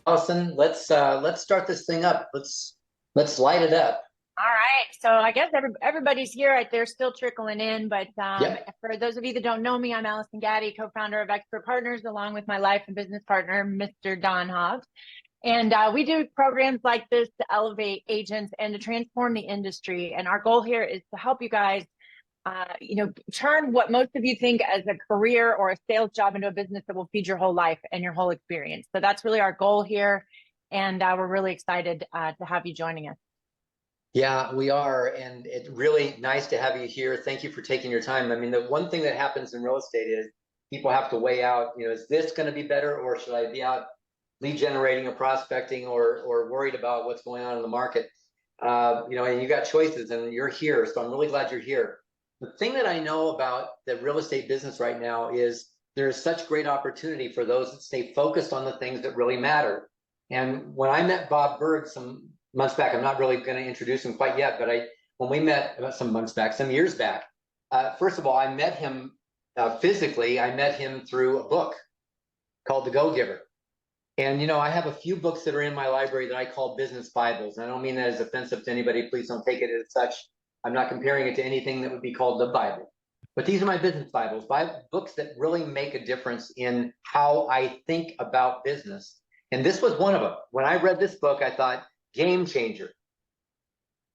Allison, let's start this thing up. Let's light it up. All right. So I guess everybody's here. They're still trickling in. But Yep. for those of you that don't know me, I'm Allison Gaddy, co-founder of Expert Partners, along with my life and business partner, Mr. Don Hobbs. And we do programs like this to elevate agents and to transform the industry. And our goal here is to help you guys, turn what most of you think as a career or a sales job into a business that will feed your whole life and your whole experience. So that's really our goal here. And we're really excited to have you joining us. Yeah, we are, and it's really nice to have you here. Thank you for taking your time. I mean, the one thing that happens in real estate is people have to weigh out, is this going to be better, or should I be out lead generating or prospecting, or worried about what's going on in the market? And you got choices, and you're here, so I'm really glad you're here. The thing that I know about the real estate business right now is there's such great opportunity for those that stay focused on the things that really matter. And when I met Bob Burg some months back, I'm not really going to introduce him quite yet, but when we met about some months back, some years back, first of all, I met him physically. I met him through a book called The Go-Giver. And, I have a few books that are in my library that I call business Bibles. And I don't mean that as offensive to anybody. Please don't take it as such. I'm not comparing it to anything that would be called the Bible. But these are my business Bibles, books that really make a difference in how I think about business. And this was one of them. When I read this book, I thought, game changer.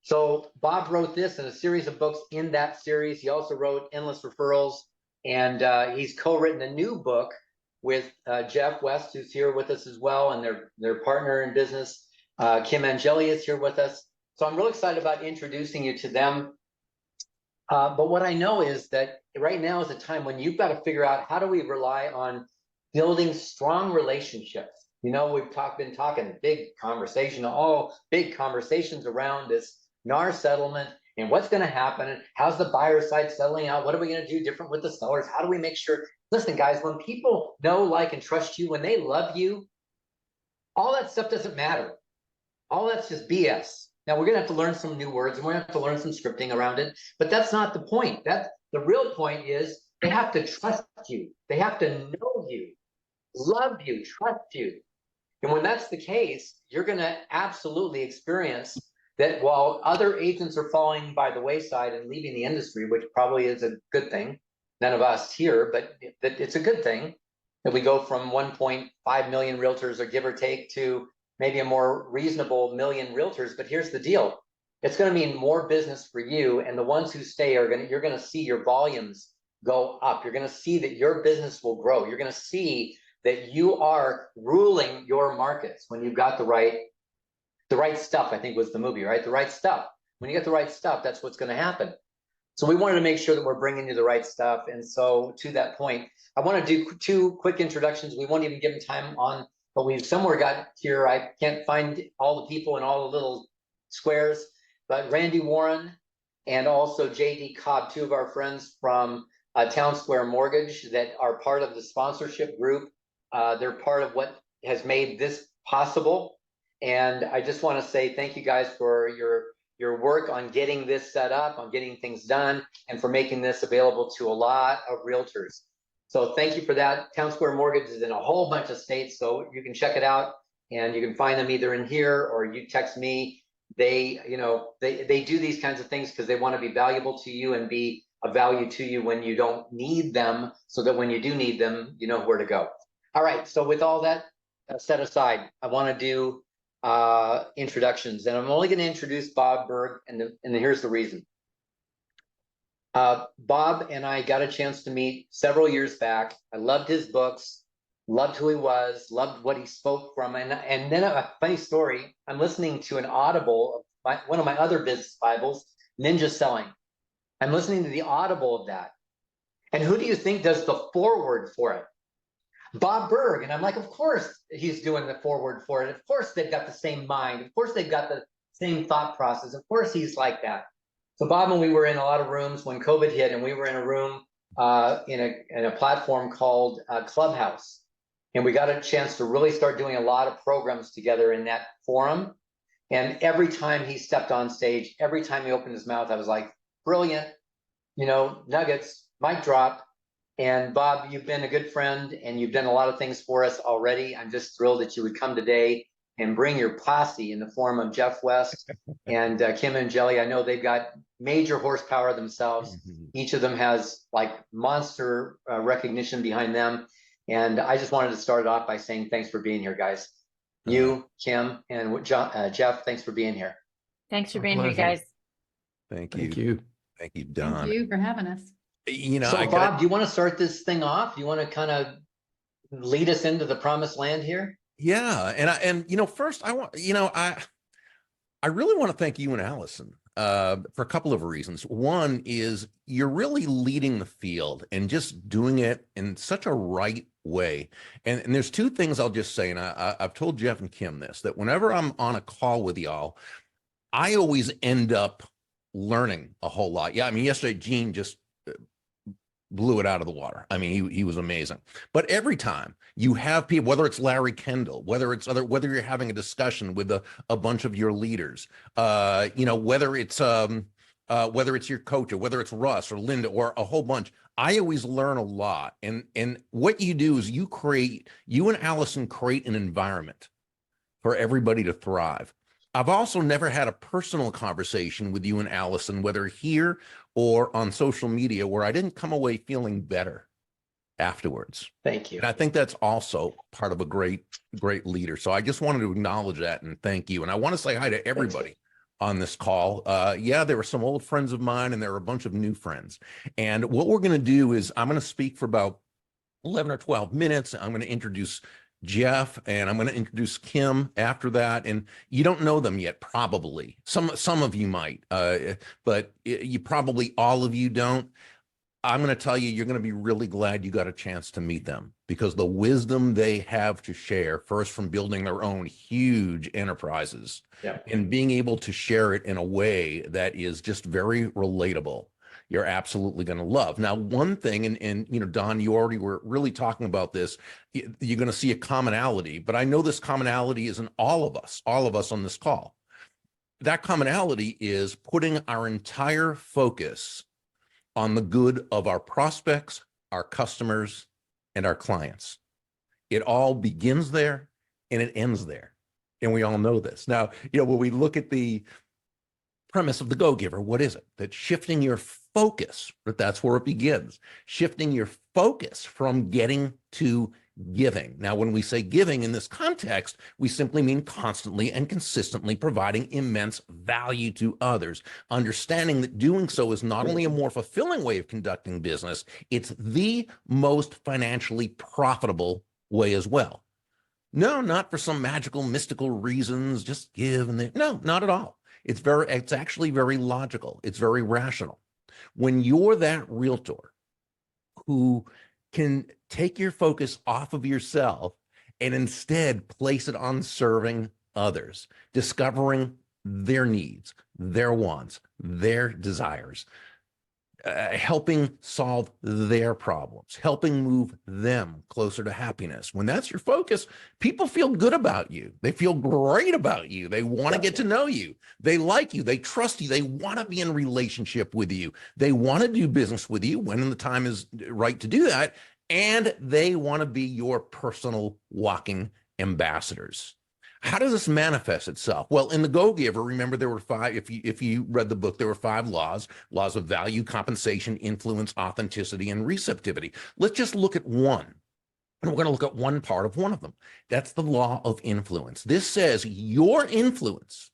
So Bob wrote this and a series of books in that series. He also wrote Endless Referrals, and he's co-written a new book with Jeff West, who's here with us as well, and their partner in business. Kim Angeli is here with us. So I'm really excited about introducing you to them. But what I know is that right now is a time when you've got to figure out, how do we rely on building strong relationships? We've been talking big conversations around this NAR settlement and what's going to happen, and how's the buyer side settling out? What are we going to do different with the sellers? How do we make sure? Listen, guys, when people know, like, and trust you, when they love you, all that stuff doesn't matter. All that's just BS. Now, we're going to have to learn some new words, and we're going to have to learn some scripting around it, but that's not the point. The real point is they have to trust you. They have to know you, love you, trust you. And when that's the case, you're going to absolutely experience that while other agents are falling by the wayside and leaving the industry, which probably is a good thing, none of us here, but it's a good thing that we go from 1.5 million realtors, or give or take, to maybe a more reasonable million realtors. But here's the deal. It's going to mean more business for you, and the ones who stay you're going to see your volumes go up. You're going to see that your business will grow. You're going to see that you are ruling your markets when you've got the right stuff. I think was the movie, right? The right stuff. When you get the right stuff, that's what's going to happen. So we wanted to make sure that we're bringing you the right stuff. And so to that point, I want to do two quick introductions. We won't even give them time on, but we've somewhere got here. I can't find all the people in all the little squares, but Randy Warren and also JD Cobb, two of our friends from Town Square Mortgage that are part of the sponsorship group. They're part of what has made this possible. And I just want to say thank you guys for your work on getting this set up, on getting things done, and for making this available to a lot of realtors. So thank you for that. Town Square Mortgage is in a whole bunch of states, so you can check it out, and you can find them either in here or you text me. They do these kinds of things because they want to be valuable to you and be a value to you when you don't need them, so that when you do need them, you know where to go. All right, so with all that set aside, I want to do introductions, and I'm only going to introduce Bob Burg, and here's the reason. Bob and I got a chance to meet several years back. I loved his books, loved who he was, loved what he spoke from, and then a funny story. I'm listening to an Audible of one of my other business Bibles, Ninja Selling. I'm listening to the Audible of that, and who do you think does the foreword for it? Bob Burg. And I'm like, of course he's doing the foreword for it. Of course they've got the same mind. Of course they've got the same thought process. Of course he's like that. So Bob and we were in a lot of rooms when COVID hit, and we were in a room in a platform called Clubhouse. And we got a chance to really start doing a lot of programs together in that forum. And every time he stepped on stage, every time he opened his mouth, I was like, brilliant, nuggets, mic drop. And Bob, you've been a good friend and you've done a lot of things for us already. I'm just thrilled that you would come today and bring your posse in the form of Jeff West and Kim and Angeli. I know they've got major horsepower themselves. Each of them has like monster recognition behind them. And I just wanted to start it off by saying thanks for being here, guys. You, Kim, and Jeff, thanks for being here. Thanks for being here, guys. Thank you. Thank you. Thank you, Don. Thank you for having us. You know, So Bob, do you want to start this thing off? Do you want to kind of lead us into the promised land here? Yeah. And you know, first I really want to thank you and Allison for a couple of reasons. One is you're really leading the field and just doing it in such a right way. And there's two things I'll just say, and I've told Jeff and Kim this, that whenever I'm on a call with y'all, I always end up learning a whole lot. Yeah, I mean, yesterday Gene just blew it out of the water. I mean, he was amazing. But every time you have people, whether it's Larry Kendall, whether you're having a discussion with a bunch of your leaders, you know, whether it's your coach or whether it's Russ or Linda or a whole bunch, I always learn a lot. And what you do is you and Allison create an environment for everybody to thrive. I've also never had a personal conversation with you and Allison, whether here or on social media, where I didn't come away feeling better afterwards. Thank you. And I think that's also part of a great leader. So I just wanted to acknowledge that and thank you. And I want to say hi to everybody on this call. Yeah, there were some old friends of mine and there were a bunch of new friends. And what we're going to do is I'm going to speak for about 11 or 12 minutes. I'm going to introduce Jeff, and I'm going to introduce Kim after that. And you don't know them yet, probably. Some of you might, but you probably all of you don't. I'm going to tell you, you're going to be really glad you got a chance to meet them, because the wisdom they have to share, first from building their own huge enterprises, and being able to share it in a way that is just very relatable, you're absolutely going to love. Now, one thing, and you know, Don, you already were really talking about this, you're going to see a commonality, but I know this commonality is in all of us on this call. That commonality is putting our entire focus on the good of our prospects, our customers, and our clients. It all begins there and it ends there. And we all know this. Now, you know, when we look at the premise of the Go-Giver, what is it? That shifting your focus, but that's where it begins. Shifting your focus from getting to giving. Now, when we say giving in this context, we simply mean constantly and consistently providing immense value to others, understanding that doing so is not only a more fulfilling way of conducting business, it's the most financially profitable way as well. No, not for some magical, mystical reasons, just give and no, not at all. It's actually very logical. It's very rational. When you're that realtor who can take your focus off of yourself and instead place it on serving others, discovering their needs, their wants, their desires, helping solve their problems, helping move them closer to happiness. When that's your focus, people feel good about you. They feel great about you. They want to get to know you. They like you. They trust you. They want to be in relationship with you. They want to do business with you when the time is right to do that. And they want to be your personal walking ambassadors. How does this manifest itself? Well, in the Go-Giver, remember there were 5, if you read the book, there were 5 laws of value, compensation, influence, authenticity, and receptivity. Let's just look at one. And we're going to look at one part of one of them. That's the law of influence. This says your influence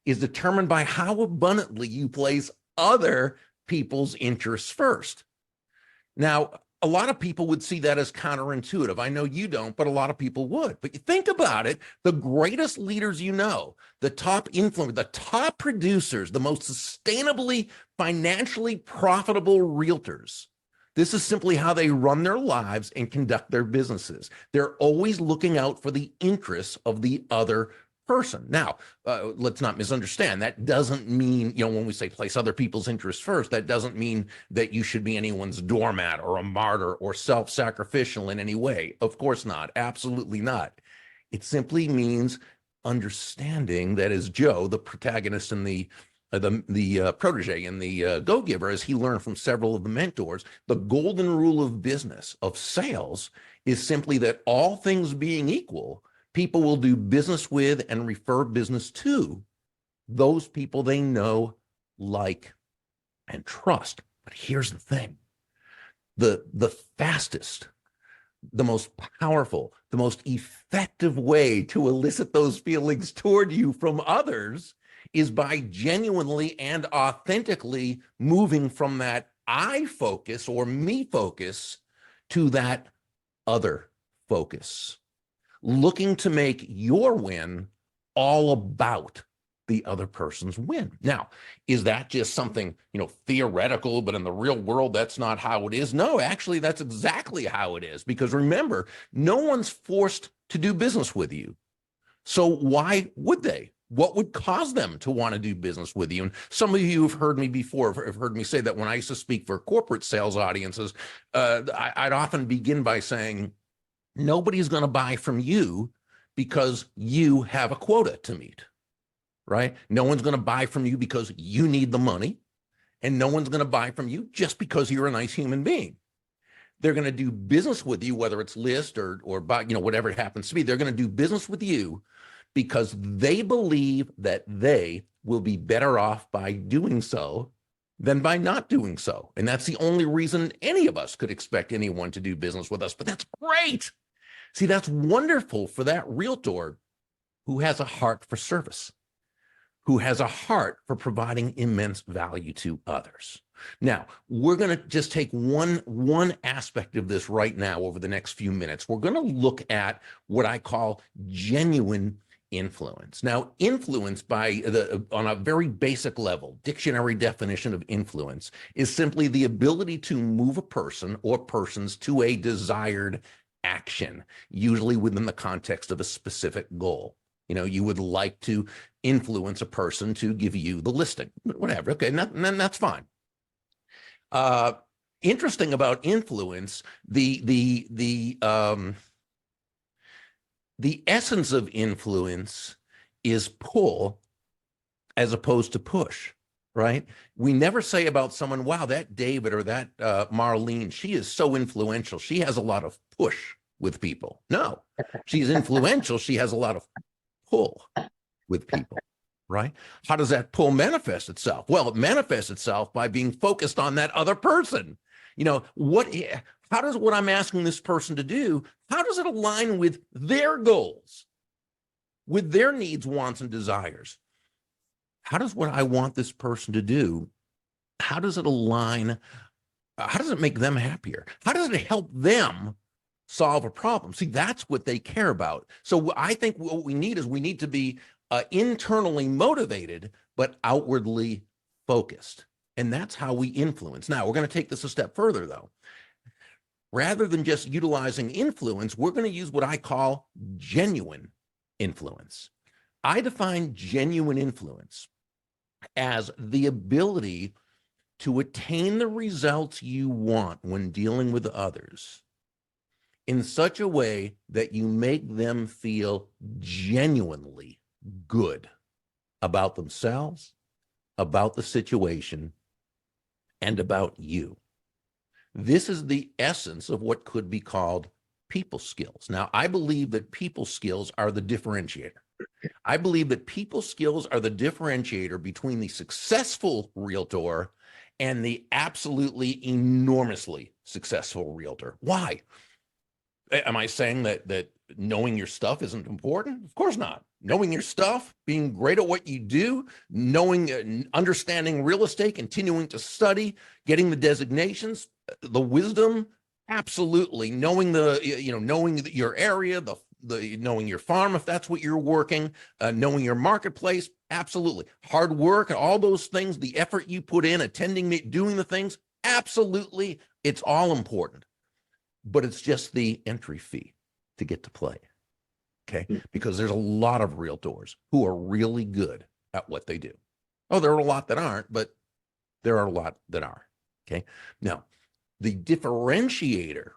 is determined by how abundantly you place other people's interests first. Now, a lot of people would see that as counterintuitive. I know you don't, but a lot of people would. But you think about it, the greatest leaders you know, the top influencers, the top producers, the most sustainably, financially profitable realtors, this is simply how they run their lives and conduct their businesses. They're always looking out for the interests of the other person. Now, let's not misunderstand. That doesn't mean, you know, when we say place other people's interests first, that doesn't mean that you should be anyone's doormat or a martyr or self-sacrificial in any way. Of course not. Absolutely not. It simply means understanding that, as Joe, the protagonist in the the protege and the go-giver, as he learned from several of the mentors, the golden rule of business, of sales, is simply that all things being equal, people will do business with and refer business to those people they know, like, and trust. But here's the thing. The fastest, the most powerful, the most effective way to elicit those feelings toward you from others is by genuinely and authentically moving from that I focus or me focus to that other focus, looking to make your win all about the other person's win. Now, is that just something, theoretical, but in the real world, that's not how it is? No, actually, that's exactly how it is. Because remember, no one's forced to do business with you. So why would they? What would cause them to want to do business with you? And some of you have heard me before, have heard me say that when I used to speak for corporate sales audiences, I'd often begin by saying, nobody's going to buy from you because you have a quota to meet, right? No one's going to buy from you because you need the money, and no one's going to buy from you just because you're a nice human being. They're going to do business with you, whether it's list or buy, whatever it happens to be. They're going to do business with you because they believe that they will be better off by doing so than by not doing so. And that's the only reason any of us could expect anyone to do business with us. But that's great. See, that's wonderful for that realtor who has a heart for service, who has a heart for providing immense value to others. Now, we're going to just take one aspect of this right now over the next few minutes. We're going to look at what I call genuine influence. Now, influence on a very basic level, dictionary definition of influence is simply the ability to move a person or persons to a desired action, usually within the context of a specific goal. You would like to influence a person to give you the listing, whatever. Okay, and that's fine. Interesting about influence, the essence of influence is pull as opposed to push, right? We never say about someone, wow, that David or that Marlene, she is so influential. She has a lot of push with people. No, she's influential. She has a lot of pull with people, right? How does that pull manifest itself? Well, it manifests itself by being focused on that other person. How does what I'm asking this person to do, how does it align with their goals, with their needs, wants, and desires? How does what I want this person to do, how does it align? How does it make them happier? How does it help them solve a problem? See, that's what they care about. So I think what we need to be internally motivated, but outwardly focused. And that's how we influence. Now, we're going to take this a step further, though. Rather than just utilizing influence, we're going to use what I call genuine influence. I define genuine influence as the ability to attain the results you want when dealing with others in such a way that you make them feel genuinely good about themselves, about the situation, and about you. This is the essence of what could be called people skills. Now, I believe that people skills are the differentiator. I believe that people skills are the differentiator between the successful realtor and the absolutely enormously successful realtor. Why? Am I saying that knowing your stuff isn't important? Of course not. Knowing your stuff, being great at what you do, knowing, understanding real estate, continuing to study, getting the designations, the wisdom, absolutely. Knowing knowing your area, knowing your farm, if that's what you're working, knowing your marketplace, absolutely. Hard work, all those things, the effort you put in, attending, doing the things, absolutely. It's all important. But it's just the entry fee to get to play. Okay. Because there's a lot of realtors who are really good at what they do. Oh, there are a lot that aren't, but there are a lot that are. Okay. Now, the differentiator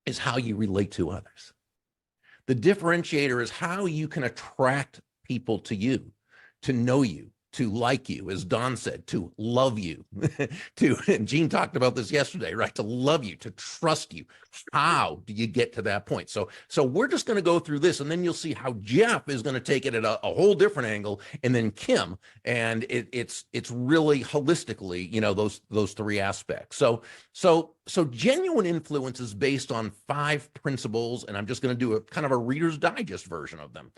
is how you relate to others. The differentiator is how you can attract people to you, to know you, to like you, as Don said, to love you, and Gene talked about this yesterday, right? To love you, to trust you. How do you get to that point? So we're just going to go through this, and then you'll see how Jeff is going to take it at a whole different angle, and then Kim, and it's really holistically, those three aspects. So genuine influence is based on 5 principles, and I'm just going to do a kind of a Reader's Digest version of them.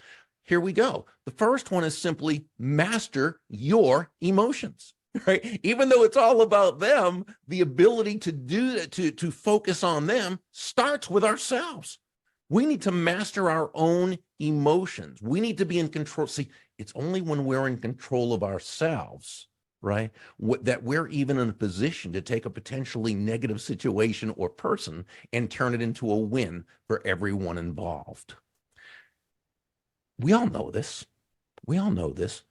Here we go. The first one is simply master your emotions, right? Even though it's all about them, the ability to do that, to focus on them, starts with ourselves. We need to master our own emotions. We need to be in control. See, it's only when we're in control of ourselves, right, that we're even in a position to take a potentially negative situation or person and turn it into a win for everyone involved. We all know this. We all know this.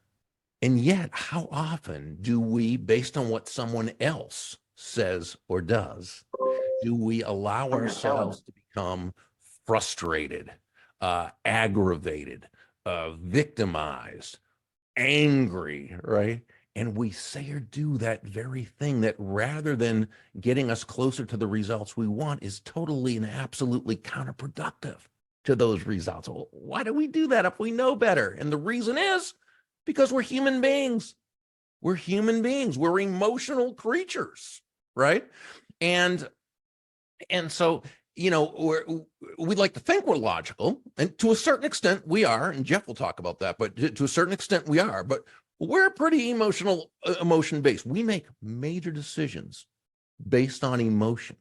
And yet, how often do we, based on what someone else says or does, do we allow ourselves to become frustrated, aggravated, victimized, angry, right? And we say or do that very thing that, rather than getting us closer to the results we want, is totally and absolutely counterproductive to those results. Well, why do we do that if we know better? And the reason is because we're human beings. We're human beings. We're emotional creatures, right? And so, we'd like to think we're logical, and to a certain extent we are, and Jeff will talk about that, but to a certain extent we are, but we're pretty emotion-based. We make major decisions based on emotion,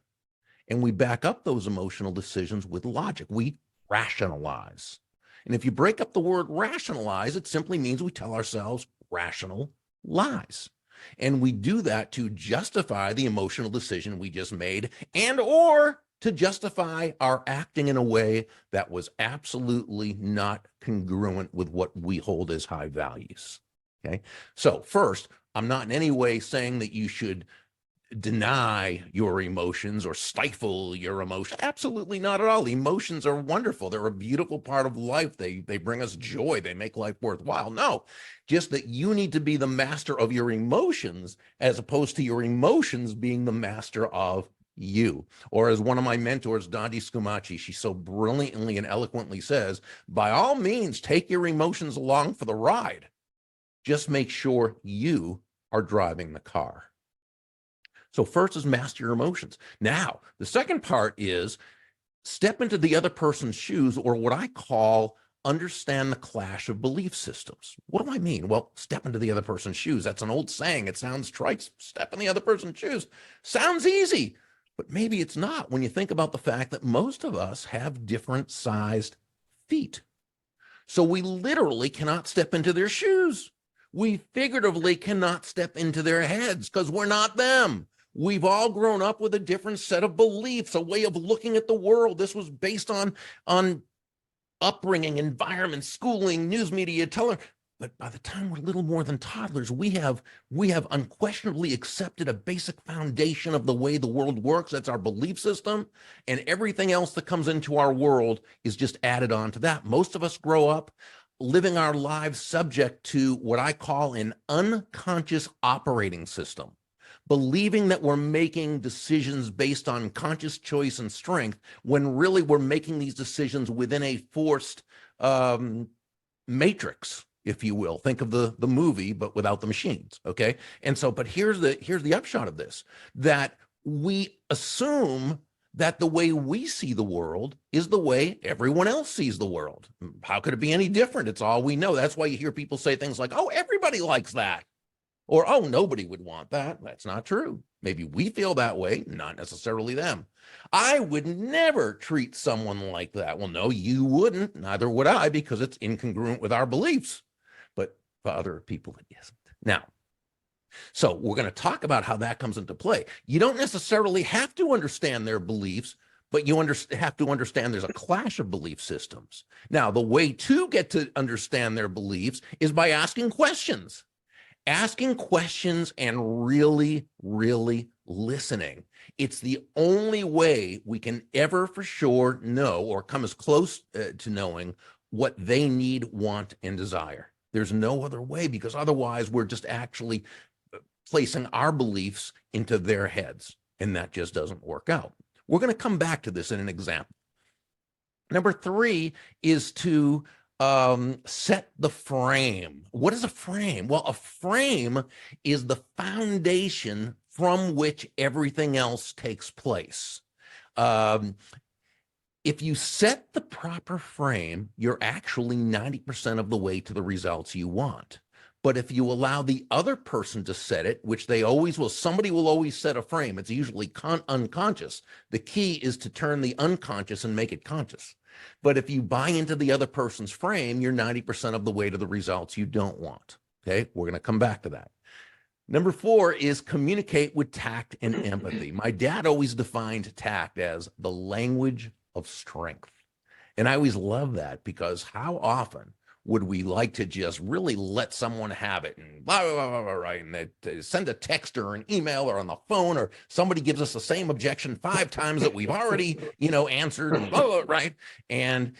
and we back up those emotional decisions with logic. We rationalize. And if you break up the word rationalize, it simply means we tell ourselves rational lies. And we do that to justify the emotional decision we just made, and or to justify our acting in a way that was absolutely not congruent with what we hold as high values. Okay. So first, I'm not in any way saying that you should deny your emotions or stifle your emotion. Absolutely not at all. Emotions are wonderful. They're a beautiful part of life. They bring us joy. They make life worthwhile. No, just that you need to be the master of your emotions, as opposed to your emotions being the master of you. Or as one of my mentors, Dante Scumaci, she so brilliantly and eloquently says, by all means, take your emotions along for the ride. Just make sure you are driving the car. So first is master your emotions. Now, the second part is step into the other person's shoes, or what I call understand the clash of belief systems. What do I mean? Well, step into the other person's shoes. That's an old saying. It sounds trite. Step in the other person's shoes. Sounds easy, but maybe it's not when you think about the fact that most of us have different sized feet. So we literally cannot step into their shoes. We figuratively cannot step into their heads because we're not them. We've all grown up with a different set of beliefs, a way of looking at the world. This was based on upbringing, environment, schooling, news media, But by the time we're little more than toddlers, we have unquestionably accepted a basic foundation of the way the world works. That's our belief system, and everything else that comes into our world is just added on to that. Most of us grow up living our lives subject to what I call an unconscious operating system, believing that we're making decisions based on conscious choice and strength, when really we're making these decisions within a forced matrix, if you will. Think of the movie, but without the machines, okay? And so, but here's the upshot of this, that we assume that the way we see the world is the way everyone else sees the world. How could it be any different? It's all we know. That's why you hear people say things like, oh, everybody likes that. Or, oh, nobody would want that. That's not true. Maybe we feel that way, not necessarily them. I would never treat someone like that. Well, no, you wouldn't. Neither would I, because it's incongruent with our beliefs. But for other people, it isn't. Now, so we're going to talk about how that comes into play. You don't necessarily have to understand their beliefs, but you have to understand there's a clash of belief systems. Now, the way to get to understand their beliefs is by asking questions. Asking questions and really, really listening. It's the only way we can ever for sure know, or come as close to knowing, what they need, want, and desire. There's no other way, because otherwise we're just actually placing our beliefs into their heads, and that just doesn't work out. We're going to come back to this in an example. Number 3 is to set the frame. What is a frame? Well, a frame is the foundation from which everything else takes place. If you set the proper frame, you're actually 90% of the way to the results you want. But if you allow the other person to set it, which they always will, somebody will always set a frame. It's usually unconscious. The key is to turn the unconscious and make it conscious. But if you buy into the other person's frame, you're 90% of the way to the results you don't want. Okay, we're going to come back to that. Number 4 is communicate with tact and empathy. My dad always defined tact as the language of strength. And I always love that, because how often would we like to just really let someone have it and blah, blah, blah, blah, right? And they send a text or an email or on the phone, or somebody gives us the same objection 5 times that we've already, answered, and blah, blah, right? And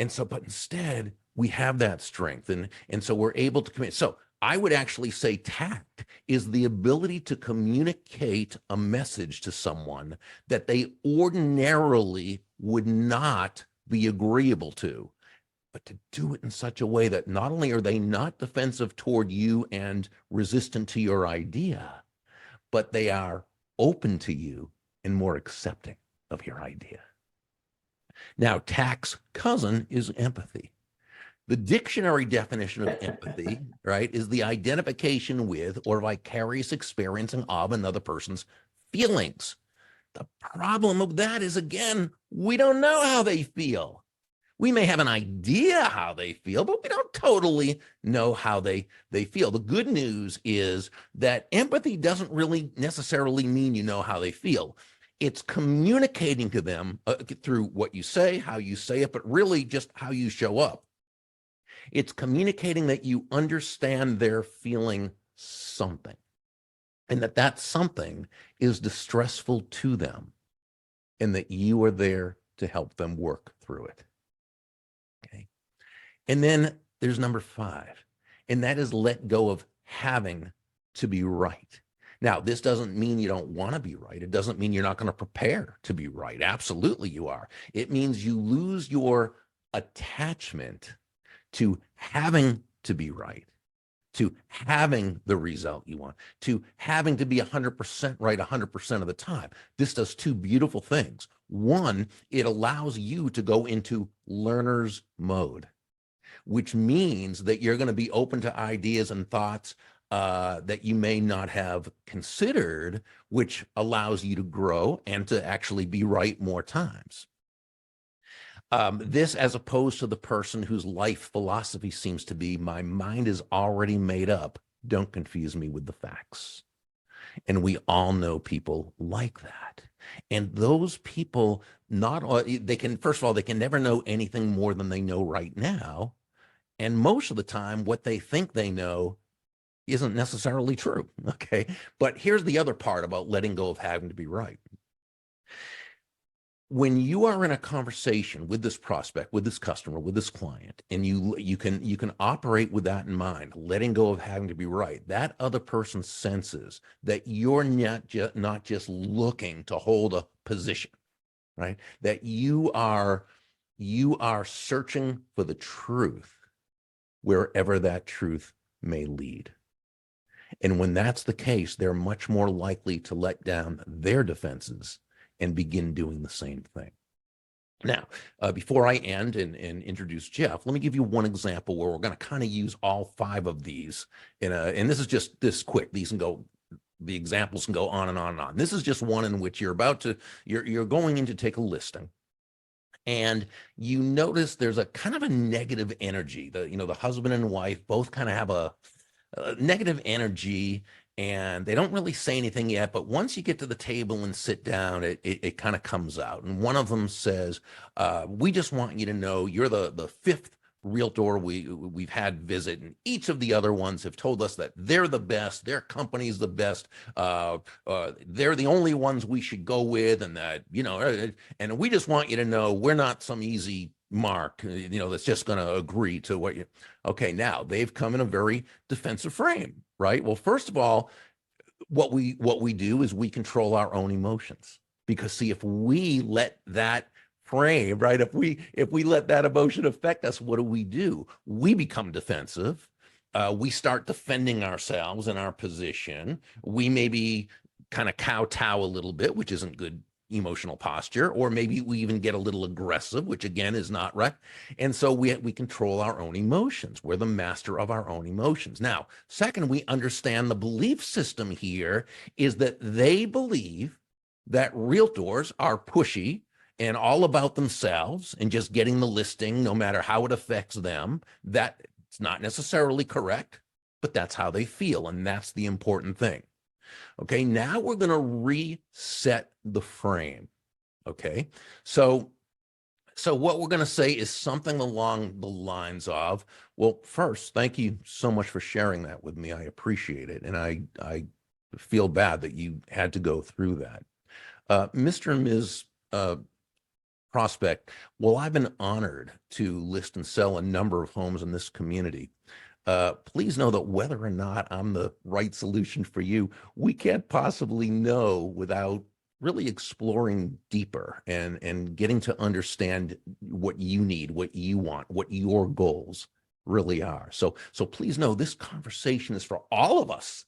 so, but instead we have that strength. And so we're able to commit. So I would actually say tact is the ability to communicate a message to someone that they ordinarily would not be agreeable to, but to do it in such a way that not only are they not defensive toward you and resistant to your idea, but they are open to you and more accepting of your idea. Now, tact's cousin is empathy. The dictionary definition of empathy, right, is the identification with or vicarious experiencing of another person's feelings. The problem of that is, again, we don't know how they feel. We may have an idea how they feel, but we don't totally know how they feel. The good news is that empathy doesn't really necessarily mean you know how they feel. It's communicating to them through what you say, how you say it, but really just how you show up. It's communicating that you understand they're feeling something, and that something is distressful to them, and that you are there to help them work through it. Okay. And then there's number 5, and that is let go of having to be right. Now, this doesn't mean you don't want to be right. It doesn't mean you're not going to prepare to be right. Absolutely you are. It means you lose your attachment to having to be right, to having the result you want, to having to be 100% right 100% of the time. This does 2 beautiful things. One, it allows you to go into learner's mode, which means that you're going to be open to ideas and thoughts that you may not have considered, which allows you to grow and to actually be right more times. This, as opposed to the person whose life philosophy seems to be, my mind is already made up. Don't confuse me with the facts. And we all know people like that. And those people, first of all, they can never know anything more than they know right now. And most of the time, what they think they know isn't necessarily true. Okay. But here's the other part about letting go of having to be right. When you are in a conversation with this prospect, with this customer, with this client, and you can operate with that in mind, letting go of having to be right, that other person senses that you're not just looking to hold a position, right? That you are searching for the truth wherever that truth may lead. And when that's the case, they're much more likely to let down their defenses and begin doing the same thing. Now, before I end and introduce Jeff, let me give you one example where we're going to kind of use all 5 of these and this is just this quick. The examples can go on and on and on. This is just one in which you're going in to take a listing, and you notice there's a kind of a negative energy. The husband and wife both kind of have a negative energy, and they don't really say anything yet, but once you get to the table and sit down, it kind of comes out. And one of them says, we just want you to know you're the 5th realtor we've had visit, and each of the other ones have told us that they're the best, their company's the best, they're the only ones we should go with, and that, and we just want you to know we're not some easy Mark, that's just going to agree to what you, okay, now they've come in a very defensive frame, right? Well, first of all, what we do is we control our own emotions, because see, if we let that frame, right, if we let that emotion affect us, what do? We become defensive. We start defending ourselves and our position. We maybe kind of kowtow a little bit, which isn't good emotional posture, or maybe we even get a little aggressive, which again is not right. And so we control our own emotions. We're the master of our own emotions. Now, second, we understand the belief system here is that they believe that realtors are pushy and all about themselves and just getting the listing no matter how it affects them. That it's not necessarily correct, but that's how they feel, and that's the important thing. Okay, now we're going to reset the frame. Okay, so what we're going to say is something along the lines of, well, first, thank you so much for sharing that with me. I appreciate it, and I feel bad that you had to go through that. Mr. and Ms. Prospect, well, I've been honored to list and sell a number of homes in this community. Please know that whether or not I'm the right solution for you, we can't possibly know without really exploring deeper and getting to understand what you need, what you want, what your goals really are. So please know this conversation is for all of us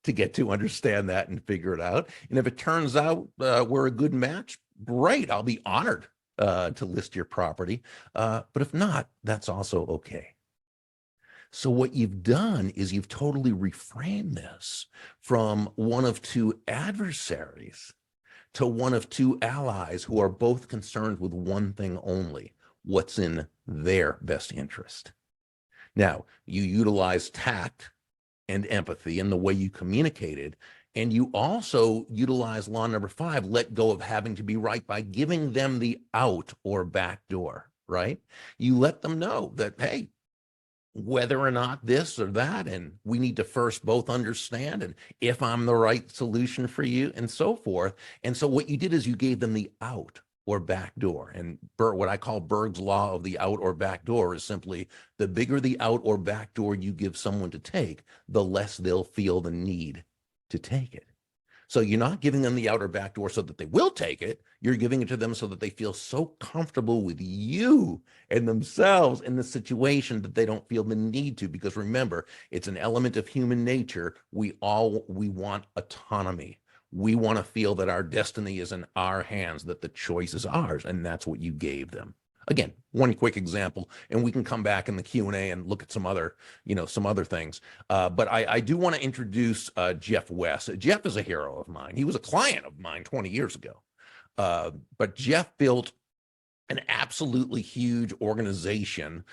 to get to understand that and figure it out. And if it turns out we're a good match, great, I'll be honored to list your property. But if not, that's also okay. So what you've done is you've totally reframed this from one of two adversaries to one of two allies who are both concerned with one thing only: what's in their best interest. Now, you utilize tact and empathy in the way you communicated, and you also utilize law number 5, let go of having to be right, by giving them the out or back door, right? You let them know that, hey, whether or not this or that, and we need to first both understand, and if I'm the right solution for you, and so forth. And so what you did is you gave them the out or back door. And what I call Burg's law of the out or back door is simply, the bigger the out or back door you give someone to take, the less they'll feel the need to take it. So you're not giving them the outer back door so that they will take it. You're giving it to them so that they feel so comfortable with you and themselves in the situation that they don't feel the need to. Because remember, it's an element of human nature. We want autonomy. We want to feel that our destiny is in our hands, that the choice is ours, and that's what you gave them. Again, one quick example, and we can come back in the Q&A and look at some other things. But I do want to introduce Jeff West. Jeff is a hero of mine. He was a client of mine 20 years ago. But Jeff built an absolutely huge organization.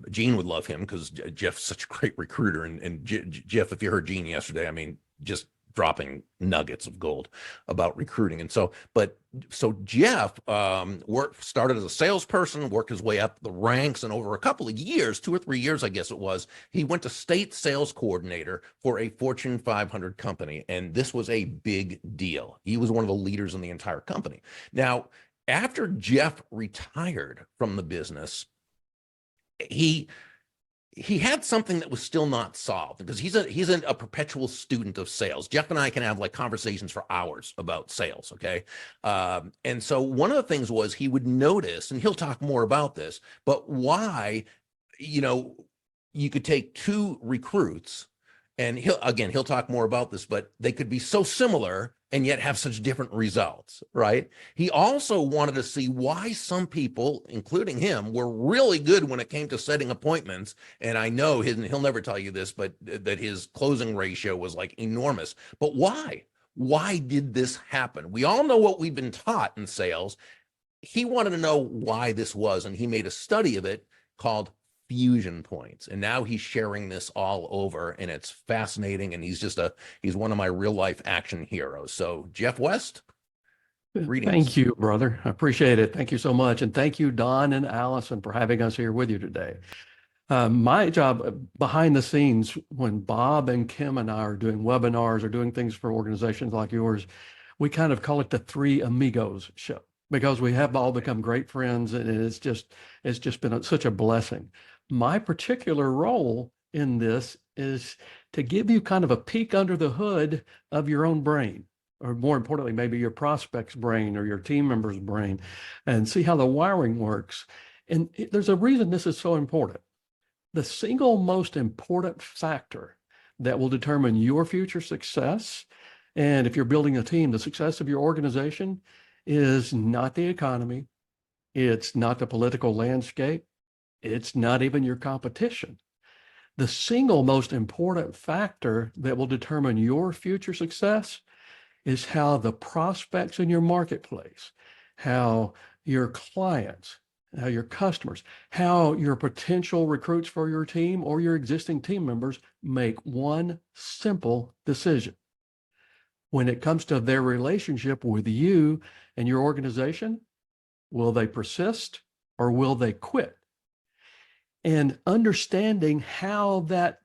Gene would love him because Jeff's such a great recruiter. And Jeff, if you heard Gene yesterday, I mean, just dropping nuggets of gold about recruiting. And so Jeff started as a salesperson, worked his way up the ranks, and over a couple of years, 2 or 3 years, I guess it was, he went to state sales coordinator for a Fortune 500 company. And this was a big deal. He was one of the leaders in the entire company. Now, after Jeff retired from the business, he had something that was still not solved, because he's a perpetual student of sales. Jeff and I can have like conversations for hours about sales. Okay. And so one of the things was he would notice, and he'll talk more about this, but why, you could take 2 recruits, and he'll talk more about this, but they could be so similar and yet have such different results, right? He also wanted to see why some people, including him, were really good when it came to setting appointments. And I know he'll never tell you this, but that his closing ratio was like enormous. But why? Why did this happen? We all know what we've been taught in sales. He wanted to know why this was, and he made a study of it called fusion points. And now he's sharing this all over, and it's fascinating. And he's one of my real life action heroes. So Jeff West, greetings. Thank you, brother. I appreciate it. Thank you so much. And thank you, Don and Allison, for having us here with you today. My job behind the scenes, when Bob and Kim and I are doing webinars or doing things for organizations like yours, we kind of call it the 3 Amigos show. because we have all become great friends, and it's just been such a blessing. My particular role in this is to give you kind of a peek under the hood of your own brain, or more importantly, maybe your prospect's brain or your team member's brain, and see how the wiring works. And there's a reason this is so important. The single most important factor that will determine your future success, and if you're building a team, the success of your organization, is not the economy. It's not the political landscape. It's not even your competition. The single most important factor that will determine your future success is how the prospects in your marketplace, how your clients, how your customers, how your potential recruits for your team or your existing team members make one simple decision. When it comes to their relationship with you and your organization, will they persist or will they quit? And understanding how that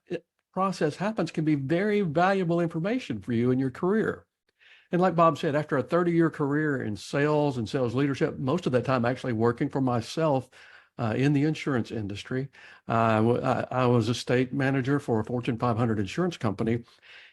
process happens can be very valuable information for you in your career. And like Bob said, after a 30-year career in sales and sales leadership, most of that time actually working for myself in the insurance industry. I was a state manager for a Fortune 500 insurance company.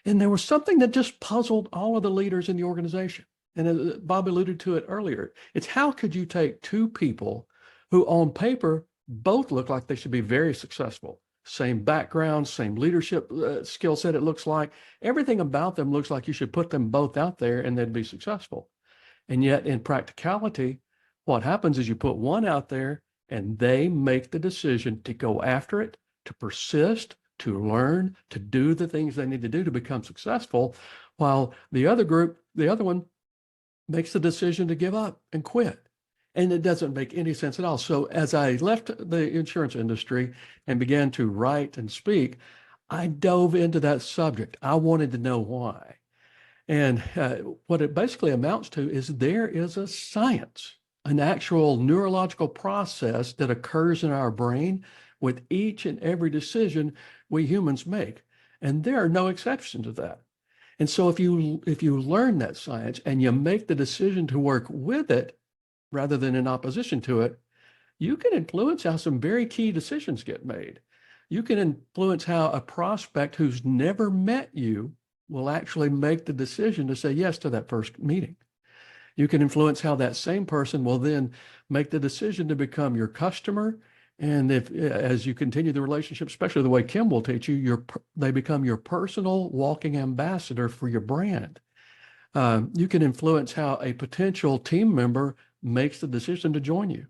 And there was something that just puzzled all of the leaders in the organization. And Bob alluded to it earlier. It's how could you take two people who on paper both look like they should be very successful, same background, same leadership skill set, it looks like. Everything about them looks like you should put them both out there and they'd be successful. And yet in practicality, what happens is you put one out there and they make the decision to go after it, to persist, to learn, to do the things they need to do to become successful, while the other one makes the decision to give up and quit. And it doesn't make any sense at all. So as I left the insurance industry and began to write and speak, I dove into that subject. I wanted to know why. And what it basically amounts to is there is a science, an actual neurological process that occurs in our brain with each and every decision we humans make. And there are no exceptions to that. And so if you learn that science and you make the decision to work with it rather than in opposition to it, you can influence how some very key decisions get made. You can influence how a prospect who's never met you will actually make the decision to say yes to that first meeting. You can influence how that same person will then make the decision to become your customer. And if, as you continue the relationship, especially the way Kim will teach you, they become your personal walking ambassador for your brand. You can influence how a potential team member makes the decision to join you.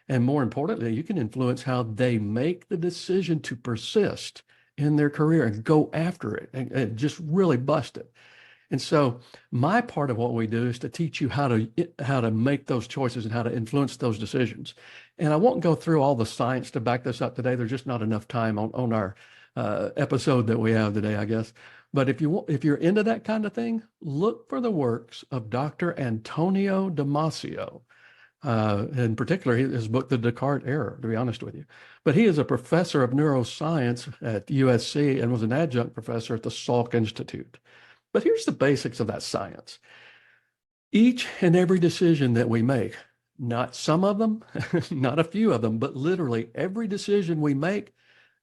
And more importantly, you can influence how they make the decision to persist in their career and go after it and just really bust it. And so my part of what we do is to teach you how to make those choices and how to influence those decisions. And I won't go through all the science to back this up today. There's just not enough time on our episode that we have today, I guess. But if you're into that kind of thing, look for the works of Dr. Antonio Damasio. In particular, his book, The Descartes Error, to be honest with you. But he is a professor of neuroscience at USC and was an adjunct professor at the Salk Institute. But here's the basics of that science. Each and every decision that we make, not some of them, not a few of them, but literally every decision we make,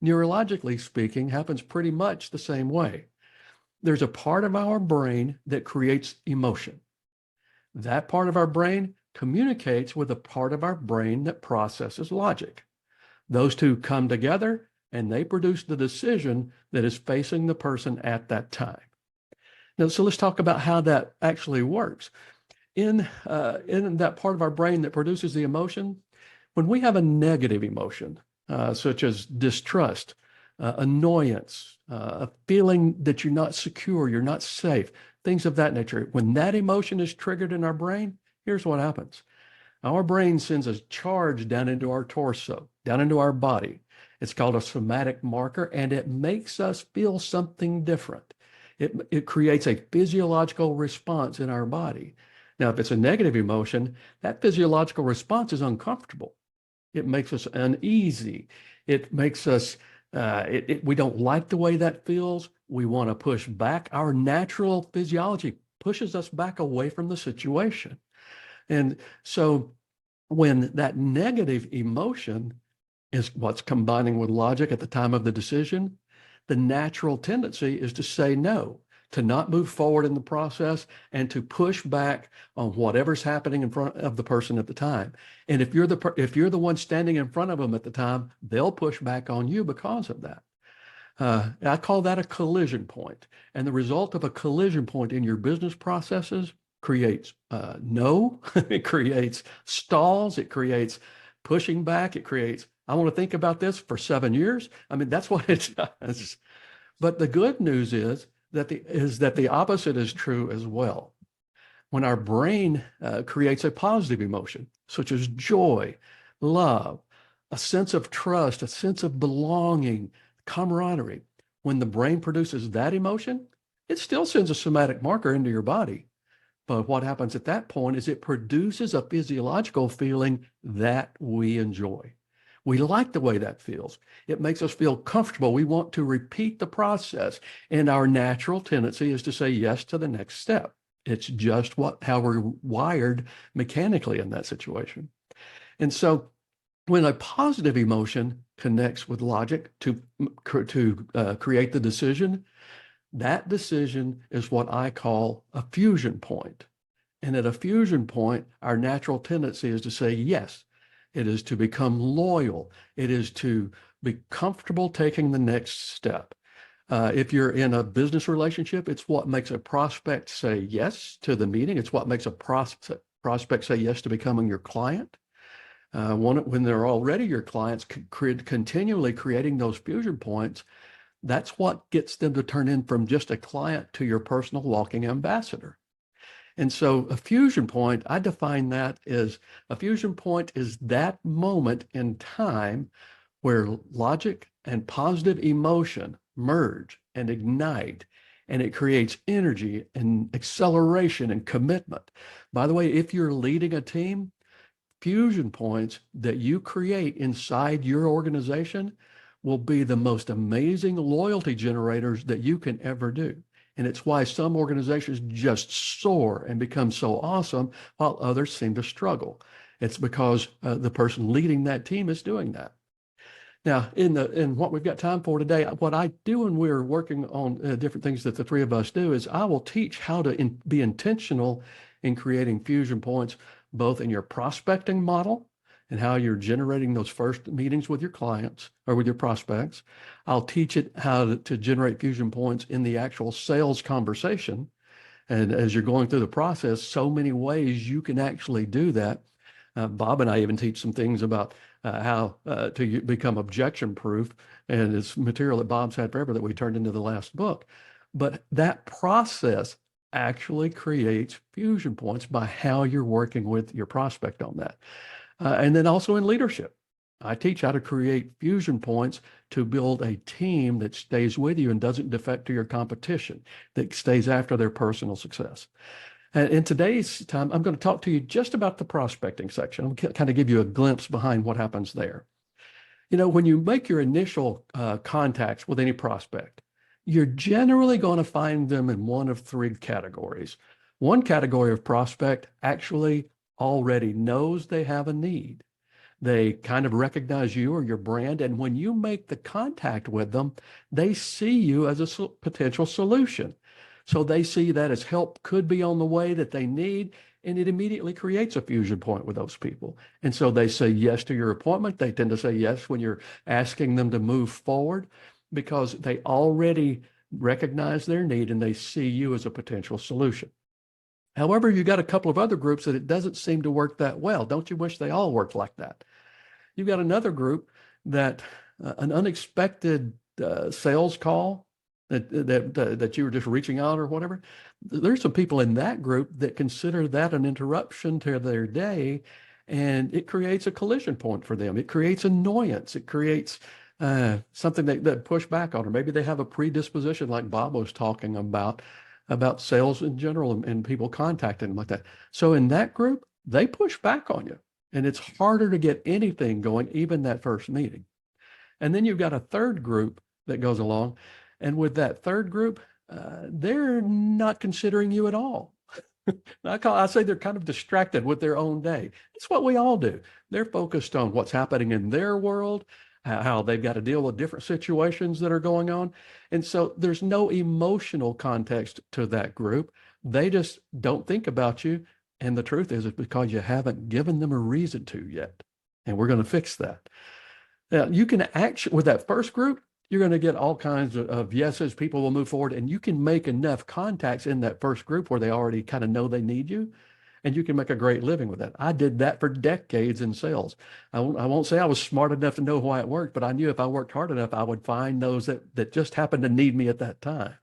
neurologically speaking, happens pretty much the same way. There's a part of our brain that creates emotion. That part of our brain communicates with a part of our brain that processes logic. Those two come together and they produce the decision that is facing the person at that time. Now, so let's talk about how that actually works. In that part of our brain that produces the emotion, when we have a negative emotion, such as distrust, annoyance, a feeling that you're not secure, you're not safe, things of that nature, when that emotion is triggered in our brain, here's what happens. Our brain sends a charge down into our torso, down into our body. It's called a somatic marker, and it makes us feel something different. It creates a physiological response in our body. Now, if it's a negative emotion, that physiological response is uncomfortable. It makes us uneasy. It makes us, we don't like the way that feels. We want to push back. Our natural physiology pushes us back away from the situation. And so when that negative emotion is what's combining with logic at the time of the decision, the natural tendency is to say no, to not move forward in the process, and to push back on whatever's happening in front of the person at the time. And if you're the one standing in front of them at the time, they'll push back on you because of that. I call that a collision point. And the result of a collision point in your business processes creates no, it creates stalls, it creates pushing back, it creates, I want to think about this for 7 years. I mean, that's what it does. But the good news is that the opposite is true as well. When our brain creates a positive emotion, such as joy, love, a sense of trust, a sense of belonging, camaraderie, when the brain produces that emotion, it still sends a somatic marker into your body. But what happens at that point is it produces a physiological feeling that we enjoy. We like the way that feels. It makes us feel comfortable. We want to repeat the process. And our natural tendency is to say yes to the next step. It's just how we're wired mechanically in that situation. And so when a positive emotion connects with logic to create the decision, that decision is what I call a fusion point. And at a fusion point, our natural tendency is to say yes. It is to become loyal. It is to be comfortable taking the next step. If you're in a business relationship, it's what makes a prospect say yes to the meeting. It's what makes a prospect say yes to becoming your client. When they're already your clients, continually creating those fusion points, that's what gets them to turn in from just a client to your personal walking ambassador. And so a fusion point, I define that as a fusion point is that moment in time where logic and positive emotion merge and ignite, and it creates energy and acceleration and commitment. By the way, if you're leading a team, fusion points that you create inside your organization will be the most amazing loyalty generators that you can ever do. And it's why some organizations just soar and become so awesome while others seem to struggle. It's because the person leading that team is doing that. Now, in what we've got time for today, what I do when we're working on different things that the three of us do is I will teach how to be intentional in creating fusion points, both in your prospecting model and how you're generating those first meetings with your clients or with your prospects. I'll teach it how to generate fusion points in the actual sales conversation. And as you're going through the process, so many ways you can actually do that. Bob and I even teach some things about how to become objection proof, and it's material that Bob's had forever that we turned into the last book. But that process actually creates fusion points by how you're working with your prospect on that. And then also in leadership, I teach how to create fusion points to build a team that stays with you and doesn't defect to your competition, that stays after their personal success. And in today's time, I'm going to talk to you just about the prospecting section. I'm going to kind of give you a glimpse behind what happens there. You know, when you make your initial contacts with any prospect, you're generally going to find them in one of three categories. One category of prospect actually already knows they have a need. They kind of recognize you or your brand, and when you make the contact with them, they see you as a potential solution. So they see that as help could be on the way that they need, and it immediately creates a fusion point with those people. And so they say yes to your appointment. They tend to say yes when you're asking them to move forward because they already recognize their need and they see you as a potential solution. However, you got a couple of other groups that it doesn't seem to work that well. Don't you wish they all worked like that? You've got another group that an unexpected sales call that you were just reaching out or whatever. There's some people in that group that consider that an interruption to their day, and it creates a collision point for them. It creates annoyance. It creates something that push back on, or maybe they have a predisposition like Bob was talking about sales in general and people contacting them like that. So in that group, they push back on you, and it's harder to get anything going, even that first meeting. And then you've got a third group that goes along, and with that third group, they're not considering you at all. I say they're kind of distracted with their own day. It's what we all do. They're focused on what's happening in their world, how they've got to deal with different situations that are going on. And so there's no emotional context to that group. They just don't think about you. And the truth is, it's because you haven't given them a reason to yet. And we're going to fix that. Now, you can actually, with that first group, you're going to get all kinds of yeses. People will move forward, and you can make enough contacts in that first group where they already kind of know they need you, and you can make a great living with that. I did that for decades in sales. I won't say I was smart enough to know why it worked, but I knew if I worked hard enough, I would find those that just happened to need me at that time.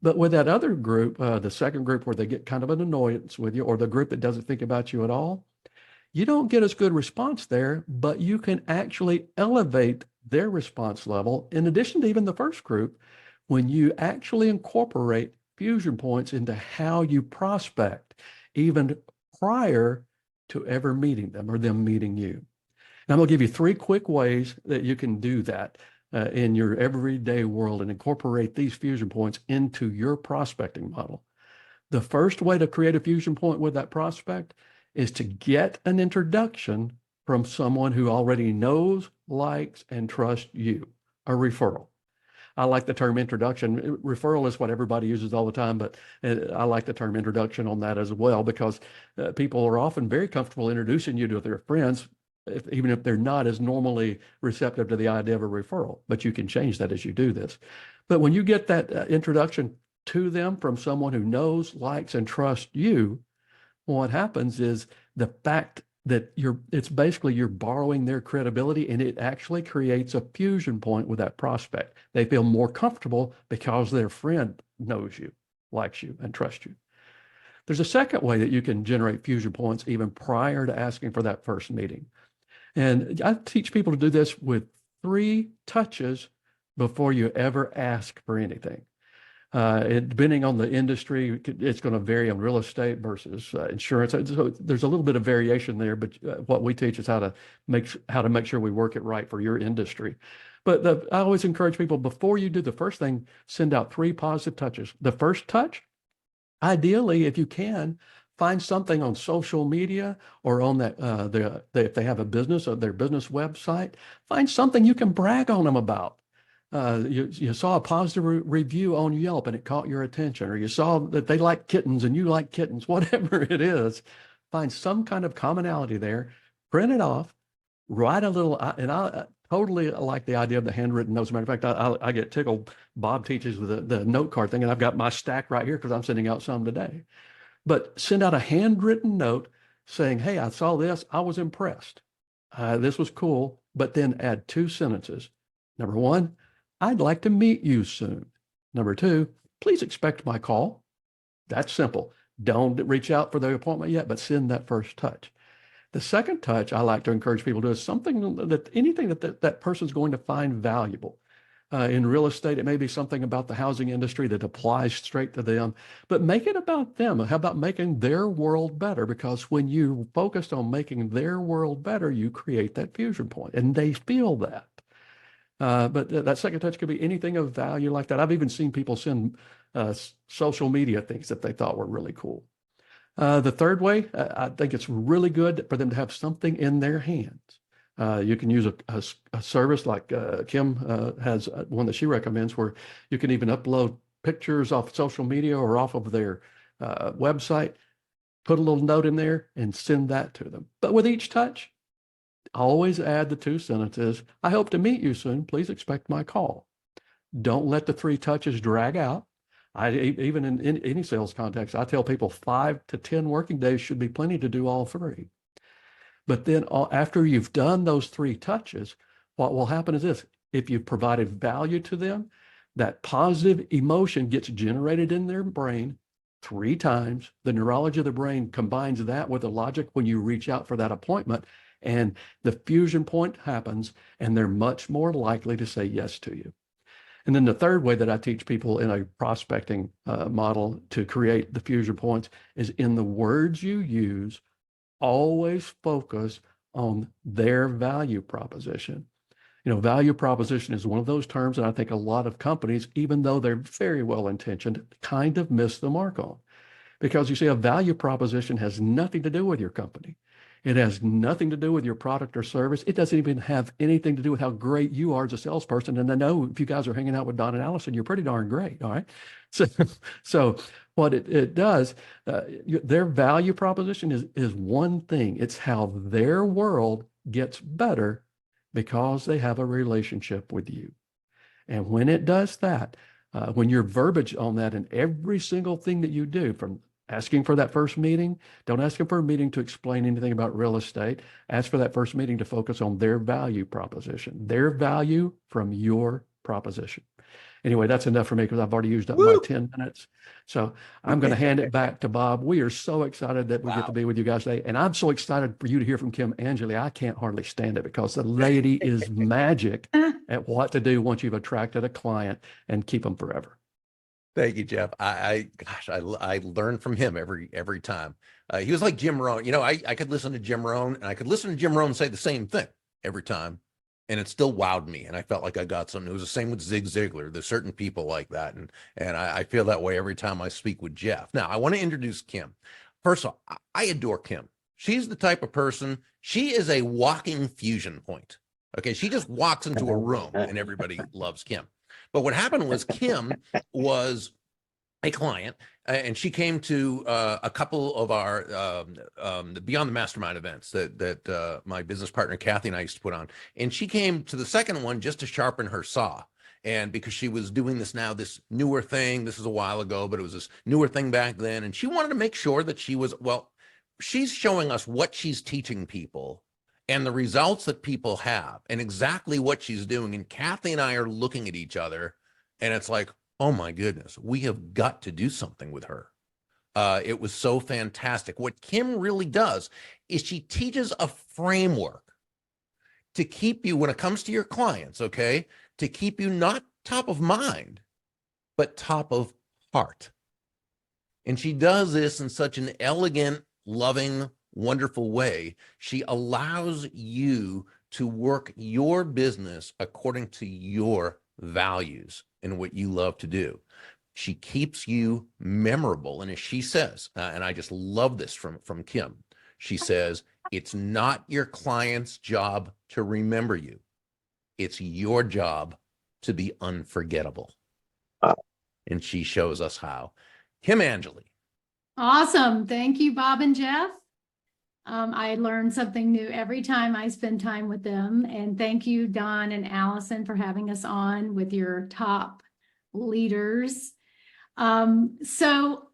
But with that other group, the second group where they get kind of an annoyance with you, or the group that doesn't think about you at all, you don't get as good response there, but you can actually elevate their response level in addition to even the first group when you actually incorporate fusion points into how you prospect even prior to ever meeting them or them meeting you. And I'm going to give you 3 quick ways that you can do that in your everyday world and incorporate these fusion points into your prospecting model. The first way to create a fusion point with that prospect is to get an introduction from someone who already knows, likes, and trusts you, a referral. I like the term introduction. Referral is what everybody uses all the time, but I like the term introduction on that as well, because people are often very comfortable introducing you to their friends, even if they're not as normally receptive to the idea of a referral. But you can change that as you do this. But when you get that introduction to them from someone who knows, likes, and trusts you, what happens is the fact that it's basically you're borrowing their credibility, and it actually creates a fusion point with that prospect. They feel more comfortable because their friend knows you, likes you, and trusts you. There's a second way that you can generate fusion points even prior to asking for that first meeting. And I teach people to do this with 3 touches before you ever ask for anything. Depending on the industry, it's going to vary on real estate versus insurance. So there's a little bit of variation there, but what we teach is how to make sure we work it right for your industry. But I always encourage people, before you do the first thing, send out 3 positive touches. The first touch, ideally, if you can, find something on social media or on that if they have a business or their business website, find something you can brag on them about. You saw a positive review on Yelp and it caught your attention, or you saw that they like kittens and you like kittens, whatever it is, find some kind of commonality there, print it off, write a little, and I totally like the idea of the handwritten notes. As a matter of fact, I get tickled. Bob teaches with the note card thing, and I've got my stack right here because I'm sending out some today. But send out a handwritten note saying, hey, I saw this, I was impressed. This was cool, but then add 2 sentences. Number 1, I'd like to meet you soon. Number 2, please expect my call. That's simple. Don't reach out for the appointment yet, but send that first touch. The second touch I like to encourage people to do is anything that person's going to find valuable. In real estate, it may be something about the housing industry that applies straight to them, but make it about them. How about making their world better? Because when you focused on making their world better, you create that fusion point, and they feel that. But that second touch could be anything of value like that. I've even seen people send social media things that they thought were really cool. The third way, I think it's really good for them to have something in their hands. You can use a service like Kim has one that she recommends, where you can even upload pictures off social media or off of their website, put a little note in there and send that to them. But with each touch, always add the 2 sentences. I hope to meet you soon. Please expect my call. Don't let the 3 touches drag out. Even in any sales context, I tell people 5 to 10 working days should be plenty to do all 3. But then after you've done those 3 touches, what will happen is this: if you've provided value to them, that positive emotion gets generated in their brain 3 times. The neurology of the brain combines that with the logic when you reach out for that appointment, and the fusion point happens, and they're much more likely to say yes to you. And then the third way that I teach people in a prospecting model to create the fusion points is in the words you use, always focus on their value proposition. Value proposition is one of those terms that I think a lot of companies, even though they're very well intentioned, kind of miss the mark on. Because you see, a value proposition has nothing to do with your company. It has nothing to do with your product or service. It doesn't even have anything to do with how great you are as a salesperson. And I know if you guys are hanging out with Don and Allison, you're pretty darn great. All right. So what it does, their value proposition is one thing. It's how their world gets better because they have a relationship with you. And when it does that, when your verbiage on that in every single thing that you do, from asking for that first meeting, don't ask them for a meeting to explain anything about real estate. Ask for that first meeting to focus on their value proposition, their value from your proposition. Anyway, that's enough for me because I've already used up my 10 minutes. So I'm going to hand it back to Bob. We are so excited that we get to be with you guys today. And I'm so excited for you to hear from Kim Angeli. I can't hardly stand it because the lady is magic at what to do once you've attracted a client and keep them forever. Thank you, Jeff. I learn from him every time. He was like Jim Rohn. You know, I could listen to Jim Rohn and I could listen to Jim Rohn say the same thing every time, and it still wowed me. And I felt like I got something. It was the same with Zig Ziglar. There's certain people like that. And I feel that way every time I speak with Jeff. Now, I want to introduce Kim. First of all, I adore Kim. She's the type of person, she is a walking fusion point. Okay. She just walks into a room and everybody loves Kim. But what happened was Kim was a client, and she came to a couple of our Beyond the Mastermind events that my business partner Kathy and I used to put on. And she came to the second one just to sharpen her saw. And because she was doing this newer thing, this is a while ago, but it was this newer thing back then. And she wanted to make sure that she's showing us what she's teaching people and the results that people have and exactly what she's doing. And Kathy and I are looking at each other and it's like, oh my goodness, we have got to do something with her. It was so fantastic. What Kim really does is she teaches a framework to keep you, when it comes to your clients, okay, to keep you not top of mind, but top of heart. And she does this in such an elegant, loving, wonderful way. She allows you to work your business according to your values and what you love to do. She keeps you memorable. And as she says, and I just love this from Kim, she says, it's not your client's job to remember you. It's your job to be unforgettable. And she shows us how. Kim Angeli. Awesome. Thank you, Bob and Jeff. I learn something new every time I spend time with them. And thank you, Don and Allison, for having us on with your top leaders. So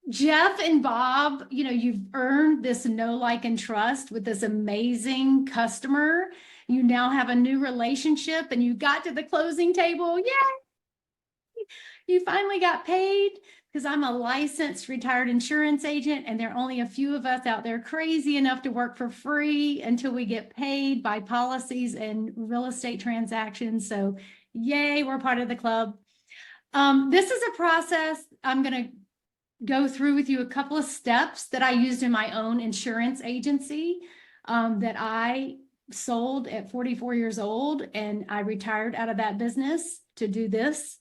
Jeff and Bob, you know, you've earned this know, like, and trust with this amazing customer. You now have a new relationship and you got to the closing table. Yay! You finally got paid. Because I'm a licensed retired insurance agent and there are only a few of us out there crazy enough to work for free until we get paid by policies and real estate transactions. So yay, we're part of the club. This is a process I'm going to go through with you, a couple of steps that I used in my own insurance agency that I sold at 44 years old, and I retired out of that business to do this.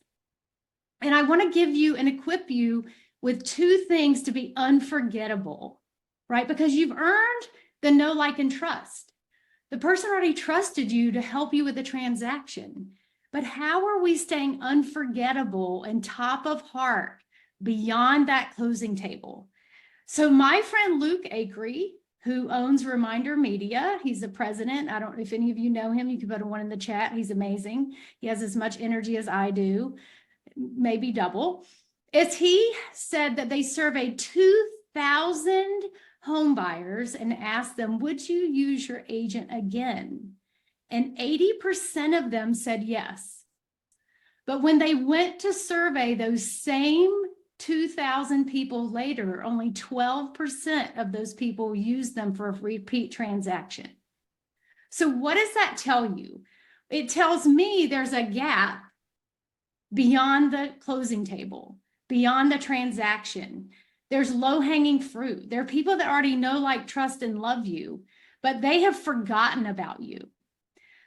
And I want to give you and equip you with two things to be unforgettable, right? Because you've earned the know, like, and trust. The person already trusted you to help you with the transaction. But how are we staying unforgettable and top of heart beyond that closing table? So my friend Luke Acree, who owns Reminder Media, he's the president. I don't know if any of you know him. You can put one in the chat. He's amazing. He has as much energy as I do, maybe double. He said that they surveyed 2,000 home buyers and asked them, would you use your agent again? And 80% of them said yes. But when they went to survey those same 2,000 people later, only 12% of those people used them for a repeat transaction. So what does that tell you? It tells me there's a gap beyond the closing table, beyond the transaction. There's low-hanging fruit. There are people that already know, like, trust, and love you, but they have forgotten about you.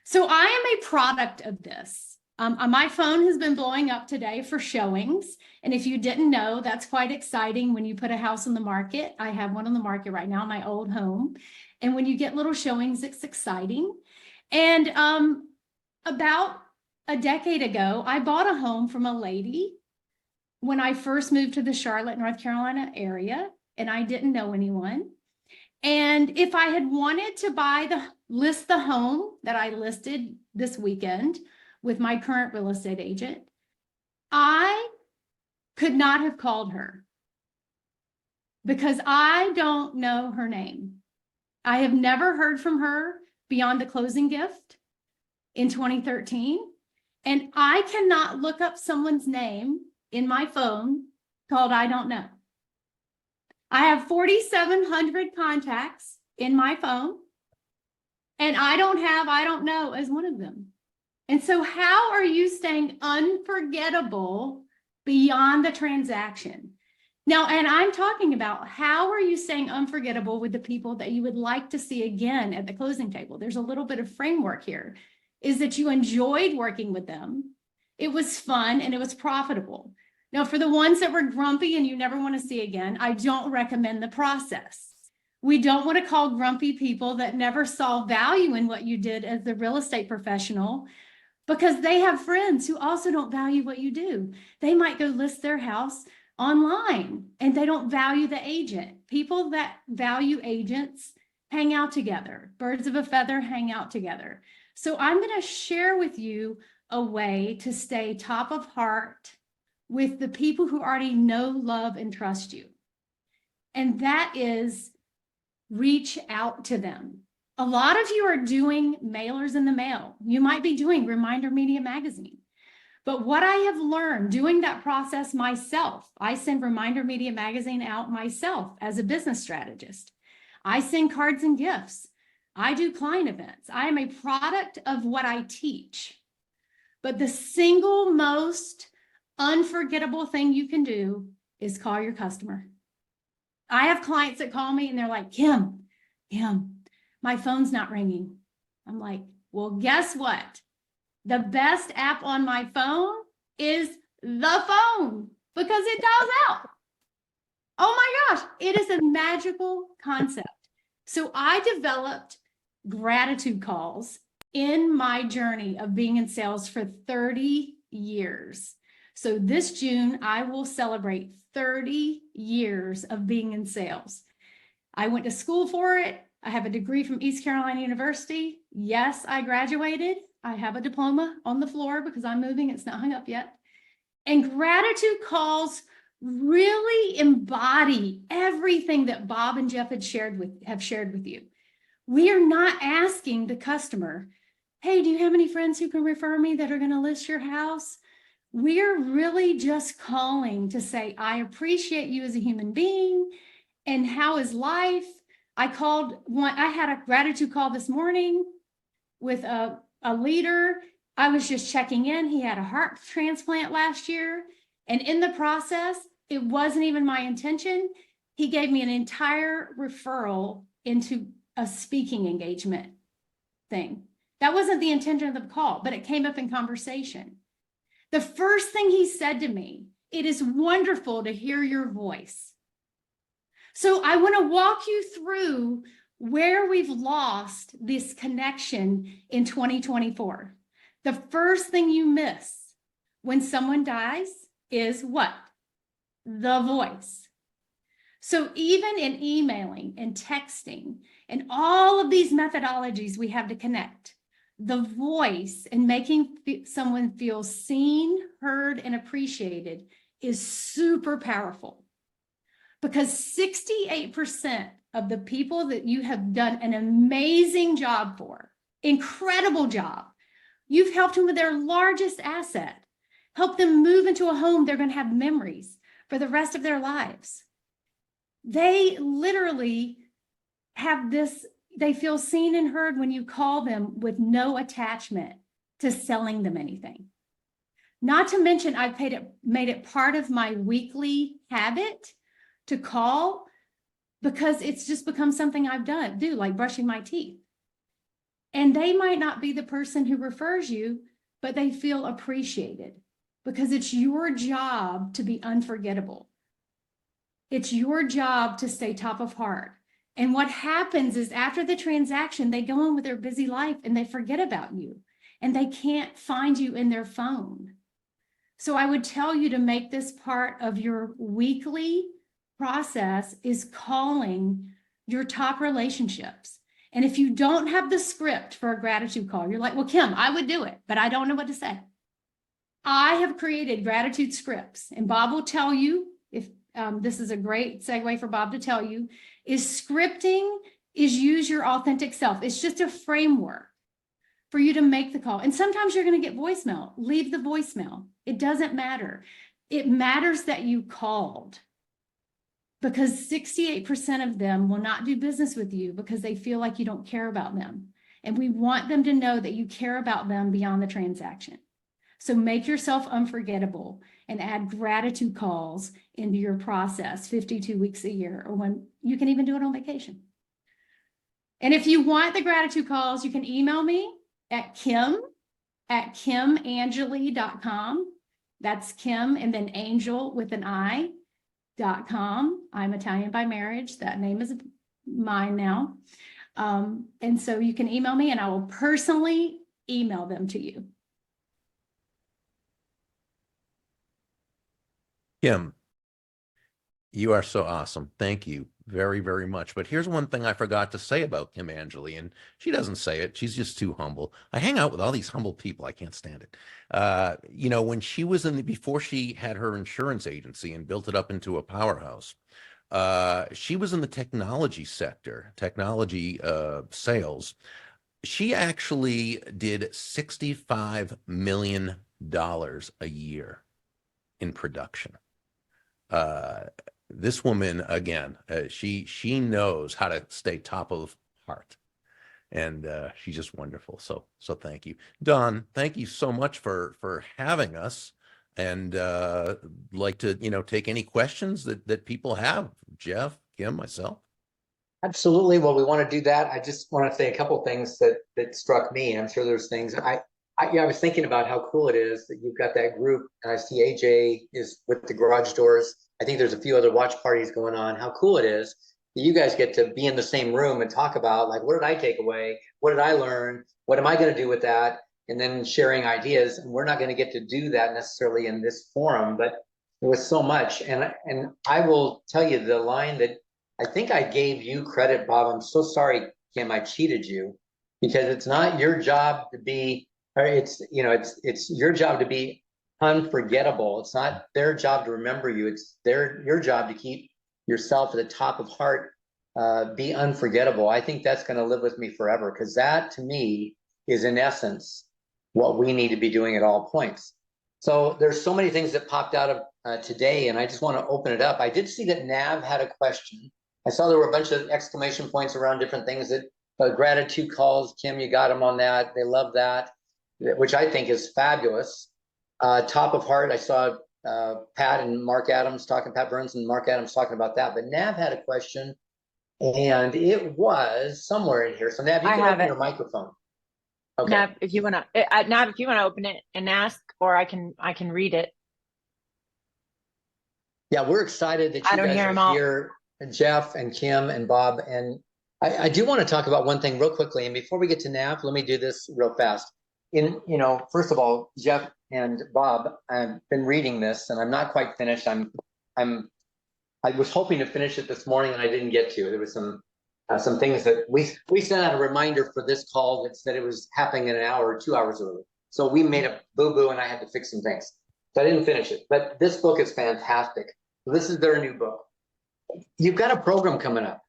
So I am a product of this. My phone has been blowing up today for showings. And if you didn't know, that's quite exciting when you put a house on the market. I have one on the market right now, my old home. And when you get little showings, it's exciting. And about a decade ago, I bought a home from a lady when I first moved to the Charlotte, North Carolina area, and I didn't know anyone. And if I had wanted to list the home that I listed this weekend with my current real estate agent, I could not have called her because I don't know her name. I have never heard from her beyond the closing gift in 2013. And I cannot look up someone's name in my phone called I don't know. I have 4,700 contacts in my phone, and I don't know as one of them. And so how are you staying unforgettable beyond the transaction? Now, and I'm talking about how are you staying unforgettable with the people that you would like to see again at the closing table? There's a little bit of framework here, is that you enjoyed working with them. It was fun and it was profitable. Now, for the ones that were grumpy and you never want to see again, I don't recommend the process. We don't want to call grumpy people that never saw value in what you did as the real estate professional, because they have friends who also don't value what you do. They might go list their house online and they don't value the agent. People that value agents hang out together. Birds of a feather hang out together. So I'm going to share with you a way to stay top of heart with the people who already know, love, and trust you. And that is reach out to them. A lot of you are doing mailers in the mail. You might be doing Reminder Media Magazine. But what I have learned doing that process myself, I send Reminder Media Magazine out myself as a business strategist. I send cards and gifts. I do client events. I am a product of what I teach. But the single most unforgettable thing you can do is call your customer. I have clients that call me and they're like, Kim, my phone's not ringing. I'm like, well, guess what? The best app on my phone is the phone because it dials out. Oh my gosh, it is a magical concept. So I developed gratitude calls in my journey of being in sales for 30 years. So this June, I will celebrate 30 years of being in sales. I went to school for it. I have a degree from East Carolina University. Yes, I graduated. I have a diploma on the floor because I'm moving. It's not hung up yet. And gratitude calls really embody everything that Bob and Jeff have shared with you. We are not asking the customer, hey, do you have any friends who can refer me that are going to list your house? We're really just calling to say, I appreciate you as a human being. And how is life? I had a gratitude call this morning with a leader. I was just checking in. He had a heart transplant last year. And in the process, it wasn't even my intention. He gave me an entire referral into a speaking engagement thing. That wasn't the intention of the call, but it came up in conversation. The first thing he said to me, it is wonderful to hear your voice. So I want to walk you through where we've lost this connection in 2024. The first thing you miss when someone dies is what? The voice. So even in emailing and texting and all of these methodologies we have to connect, the voice and making someone feel seen, heard, and appreciated is super powerful, because 68% of the people that you have done an amazing job for, incredible job, you've helped them with their largest asset, help them move into a home they're going to have memories for the rest of their lives. They literally have this. They feel seen and heard when you call them with no attachment to selling them anything. Not to mention, I've made it part of my weekly habit to call, because it's just become something I've do, like brushing my teeth. And they might not be the person who refers you, but they feel appreciated because it's your job to be unforgettable. It's your job to stay top of heart. And what happens is after the transaction, they go on with their busy life and they forget about you and they can't find you in their phone. So I would tell you to make this part of your weekly process is calling your top relationships. And if you don't have the script for a gratitude call, you're like, well, Kim, I would do it, but I don't know what to say. I have created gratitude scripts, and Bob will tell you, if this is a great segue for Bob to tell you, is scripting is use your authentic self. It's just a framework for you to make the call. And sometimes you're going to get voicemail. Leave the voicemail. It doesn't matter. It matters that you called, because 68% of them will not do business with you because they feel like you don't care about them. And we want them to know that you care about them beyond the transaction. So make yourself unforgettable and add gratitude calls into your process 52 weeks a year, or when you can even do it on vacation. And if you want the gratitude calls, you can email me at kim@kimangeli.com. That's Kim and then Angel with an I.com. I'm Italian by marriage. That name is mine now. And so you can email me and I will personally email them to you. Kim, you are so awesome. Thank you very, very much. But here's one thing I forgot to say about Kim Angeli, and she doesn't say it. She's just too humble. I hang out with all these humble people. I can't stand it. You know, when she was before she had her insurance agency and built it up into a powerhouse, she was in the technology sector, technology sales. She actually did $65 million a year in production. This woman, again, she knows how to stay top of heart, and she's just wonderful. So thank you, Don. Thank you so much for having us, and like to take any questions that people have. Jeff, Kim, myself. Absolutely. Well, we want to do that. I just want to say a couple of things that struck me. I'm sure there's things I was thinking about how cool it is that you've got that group, and I see AJ is with the garage doors. I think there's a few other watch parties going on. How cool it is that you guys get to be in the same room and talk about, like, what did I take away? What did I learn? What am I going to do with that? And then sharing ideas. And we're not going to get to do that necessarily in this forum, but it was so much. And I will tell you the line that I think I gave you credit, Bob. I'm so sorry, Kim, I cheated you, because it's not your job to be, or it's your job to be unforgettable. It's not their job to remember you. It's your job to keep yourself at the top of heart, be unforgettable. I think that's going to live with me forever, because that to me is in essence what we need to be doing at all points. So there's so many things that popped out of today, and I just want to open it up. I did see that Nav had a question. I saw there were a bunch of exclamation points around different things that gratitude calls. Kim, you got them on that. They love that, which I think is fabulous. Top of heart, I saw Pat and Mark Adams talking, Pat Burns and Mark Adams talking about that. But Nav had a question, and it was somewhere in here. So Nav, you can open your microphone. Okay. Nav, if you want to open it and ask, or I can read it. Yeah, we're excited that you guys are here, Jeff and Kim and Bob. And I do want to talk about one thing real quickly. And before we get to Nav, let me do this real fast. First of all, Jeff and Bob, I've been reading this and I'm not quite finished. I was hoping to finish it this morning and I didn't get to. There was some things that we sent out a reminder for this call that said it was happening in an hour or 2 hours early. So we made a boo-boo and I had to fix some things. So I didn't finish it, but this book is fantastic. This is their new book. You've got a program coming up.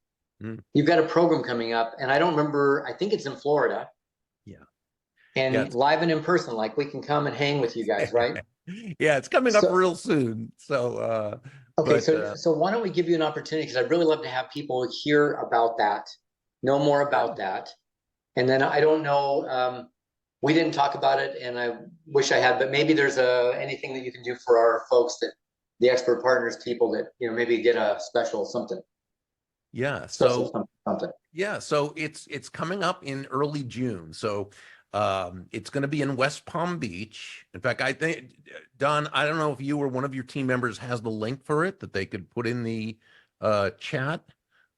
You've got a program coming up, and I don't remember, I think it's in Florida. Yeah. And live and in person, like we can come and hang with you guys, right? Yeah, it's coming up real soon. So okay, so why don't we give you an opportunity, because I'd really love to have people hear about that, know more about that. And then I don't know, we didn't talk about it, and I wish I had, but maybe there's anything that you can do for our folks, that the expert partners people, that maybe get a special something. Yeah. So yeah, so it's coming up in early June. So It's going to be in West Palm Beach. In fact, I think, Don, I don't know if you or one of your team members has the link for it that they could put in the chat.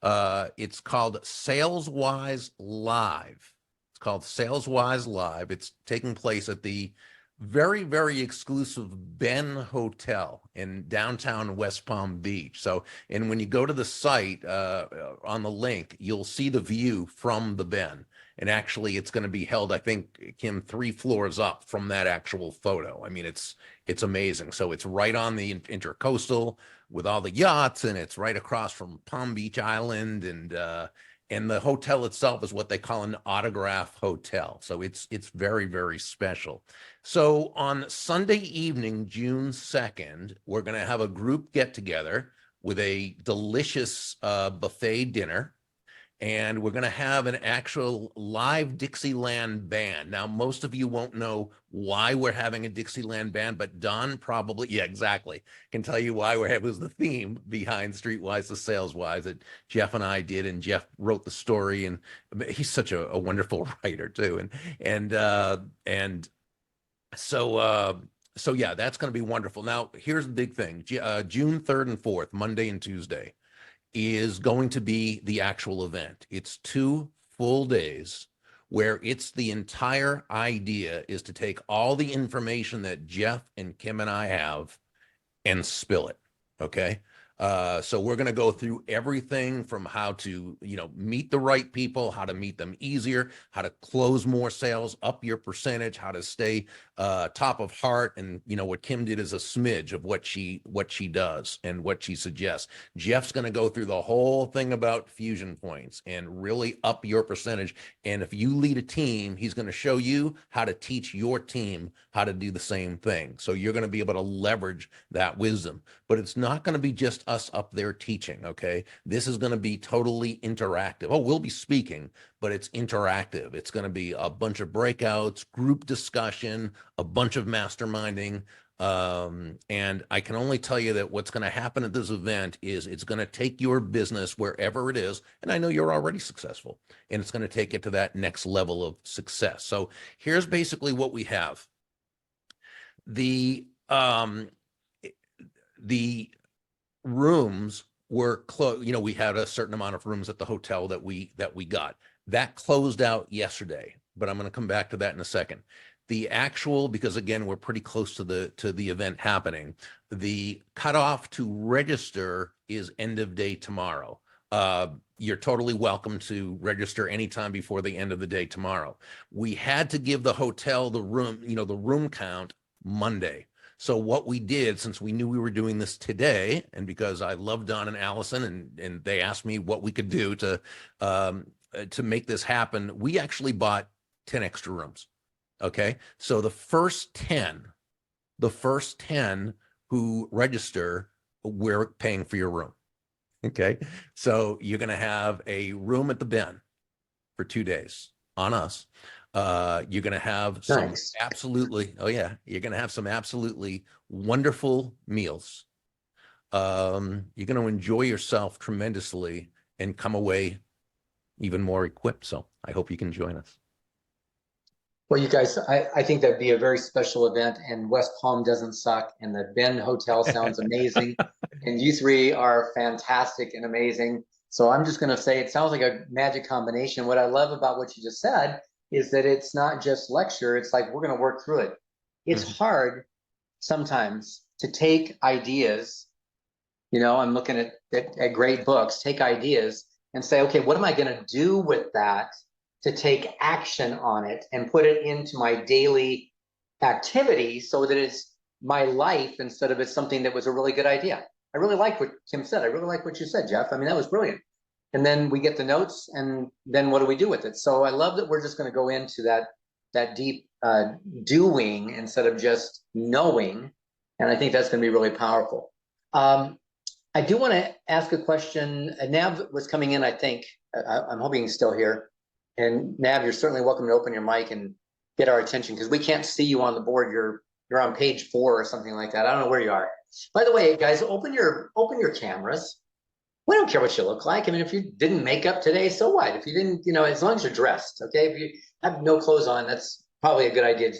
It's called SalesWise Live. It's called SalesWise Live. It's taking place at the very, very exclusive Ben Hotel in downtown West Palm Beach. So, and when you go to the site on the link, you'll see the view from the Ben. And actually, it's going to be held, I think, Kim, 3 floors up from that actual photo. I mean, it's amazing. So it's right on the intercoastal with all the yachts, and it's right across from Palm Beach Island, and the hotel itself is what they call an autograph hotel. So it's very, very special. So on Sunday evening, June 2nd, we're going to have a group get together with a delicious buffet dinner. And we're going to have an actual live Dixieland band. Now, most of you won't know why we're having a Dixieland band, but Don probably, yeah, exactly, can tell you why it was the theme behind Streetwise to Saleswise that Jeff and I did, and Jeff wrote the story, and he's such a wonderful writer too. So yeah, that's going to be wonderful. Now, here's the big thing: June 3rd and 4th, Monday and Tuesday, is going to be the actual event. It's 2 full days where it's the entire idea is to take all the information that Jeff and Kim and I have and spill it. Okay. So we're going to go through everything from how to, meet the right people, how to meet them easier, how to close more sales, up your percentage, how to stay top of heart. And what Kim did is a smidge of what she does and what she suggests. Jeff's going to go through the whole thing about fusion points and really up your percentage. And if you lead a team, he's going to show you how to teach your team how to do the same thing. So you're going to be able to leverage that wisdom, but it's not going to be just us up there teaching. Okay. This is going to be totally interactive. Oh, we'll be speaking, but it's interactive. It's going to be a bunch of breakouts, group discussion, a bunch of masterminding. And I can only tell you that what's going to happen at this event is it's going to take your business wherever it is. And I know you're already successful, and it's going to take it to that next level of success. So here's basically what we have. The rooms were closed. We had a certain amount of rooms at the hotel that we got. That closed out yesterday, but I'm going to come back to that in a second. The actual, because again, we're pretty close to the event happening. The cutoff to register is end of day tomorrow. You're totally welcome to register anytime before the end of the day tomorrow. We had to give the hotel the room count Monday. So what we did, since we knew we were doing this today, and because I love Don and Allison, and they asked me what we could do to make this happen, we actually bought 10 extra rooms. Okay. So the first 10 who register, we're paying for your room. Okay. So you're going to have a room at the Ben for 2 days on us. You're going to have some absolutely, oh yeah, you're going to have some absolutely wonderful meals. You're going to enjoy yourself tremendously and come away even more equipped. So I hope you can join us. Well, you guys, I think that'd be a very special event, and West Palm doesn't suck, and the Ben Hotel sounds amazing, and you 3 are fantastic and amazing. So I'm just going to say it sounds like a magic combination. What I love about what you just said is that it's not just lecture. It's like, we're going to work through it. It's hard sometimes to take ideas, I'm looking at great books, take ideas and say, okay, what am I going to do with that to take action on it and put it into my daily activity so that it's my life instead of it's something that was a really good idea. I really like what Kim said. I really like what you said, Jeff. I mean, that was brilliant. And then we get the notes, and then what do we do with it? So I love that we're just going to go into that deep doing instead of just knowing. And I think that's going to be really powerful. I do want to ask a question. Nav was coming in, I think. I'm hoping he's still here. And Nav, you're certainly welcome to open your mic and get our attention, because we can't see you on the board. You're on page 4 or something like that. I don't know where you are. By the way, guys, open your cameras. We don't care what you look like. I mean, if you didn't make up today, so what? If you didn't, as long as you're dressed, okay? If you have no clothes on, that's probably a good idea to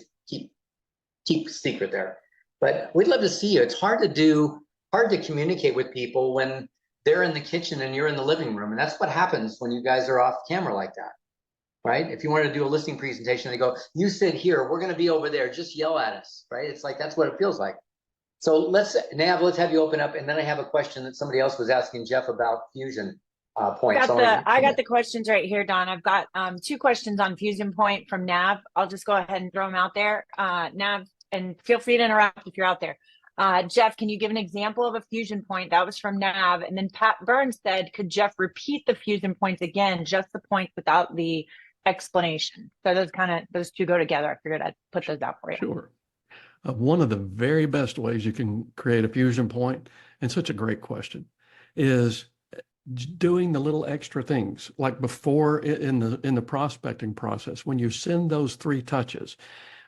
keep secret there. But we'd love to see you. It's hard to communicate with people when they're in the kitchen and you're in the living room. And that's what happens when you guys are off camera like that, right? If you want to do a listing presentation, they go, you sit here, we're going to be over there, just yell at us, right? It's like, that's what it feels like. So Nav, let's have you open up. And then I have a question that somebody else was asking Jeff about Fusion Point. I got the questions right here, Don. I've got 2 questions on Fusion Point from Nav. I'll just go ahead and throw them out there. Nav, and feel free to interrupt if you're out there. Jeff, can you give an example of a Fusion Point? That was from Nav. And then Pat Burns said, could Jeff repeat the Fusion Points again, just the points without the explanation? So those 2 go together. I figured I'd put those out for you. Sure. One of the very best ways you can create a Fusion Point, and such a great question, is doing the little extra things like before in the prospecting process. When you send those 3 touches,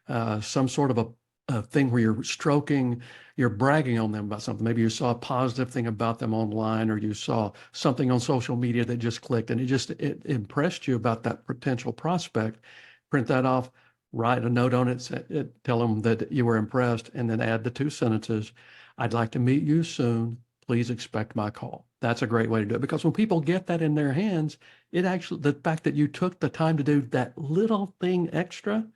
some sort of a thing where you're stroking, you're bragging on them about something. Maybe you saw a positive thing about them online, or you saw something on social media that just clicked and it impressed you about that potential prospect. Print that off, write a note on it, tell them that you were impressed, and then add the 2 sentences. I'd like to meet you soon. Please expect my call. That's a great way to do it, because when people get that in their hands, the fact that you took the time to do that little thing extra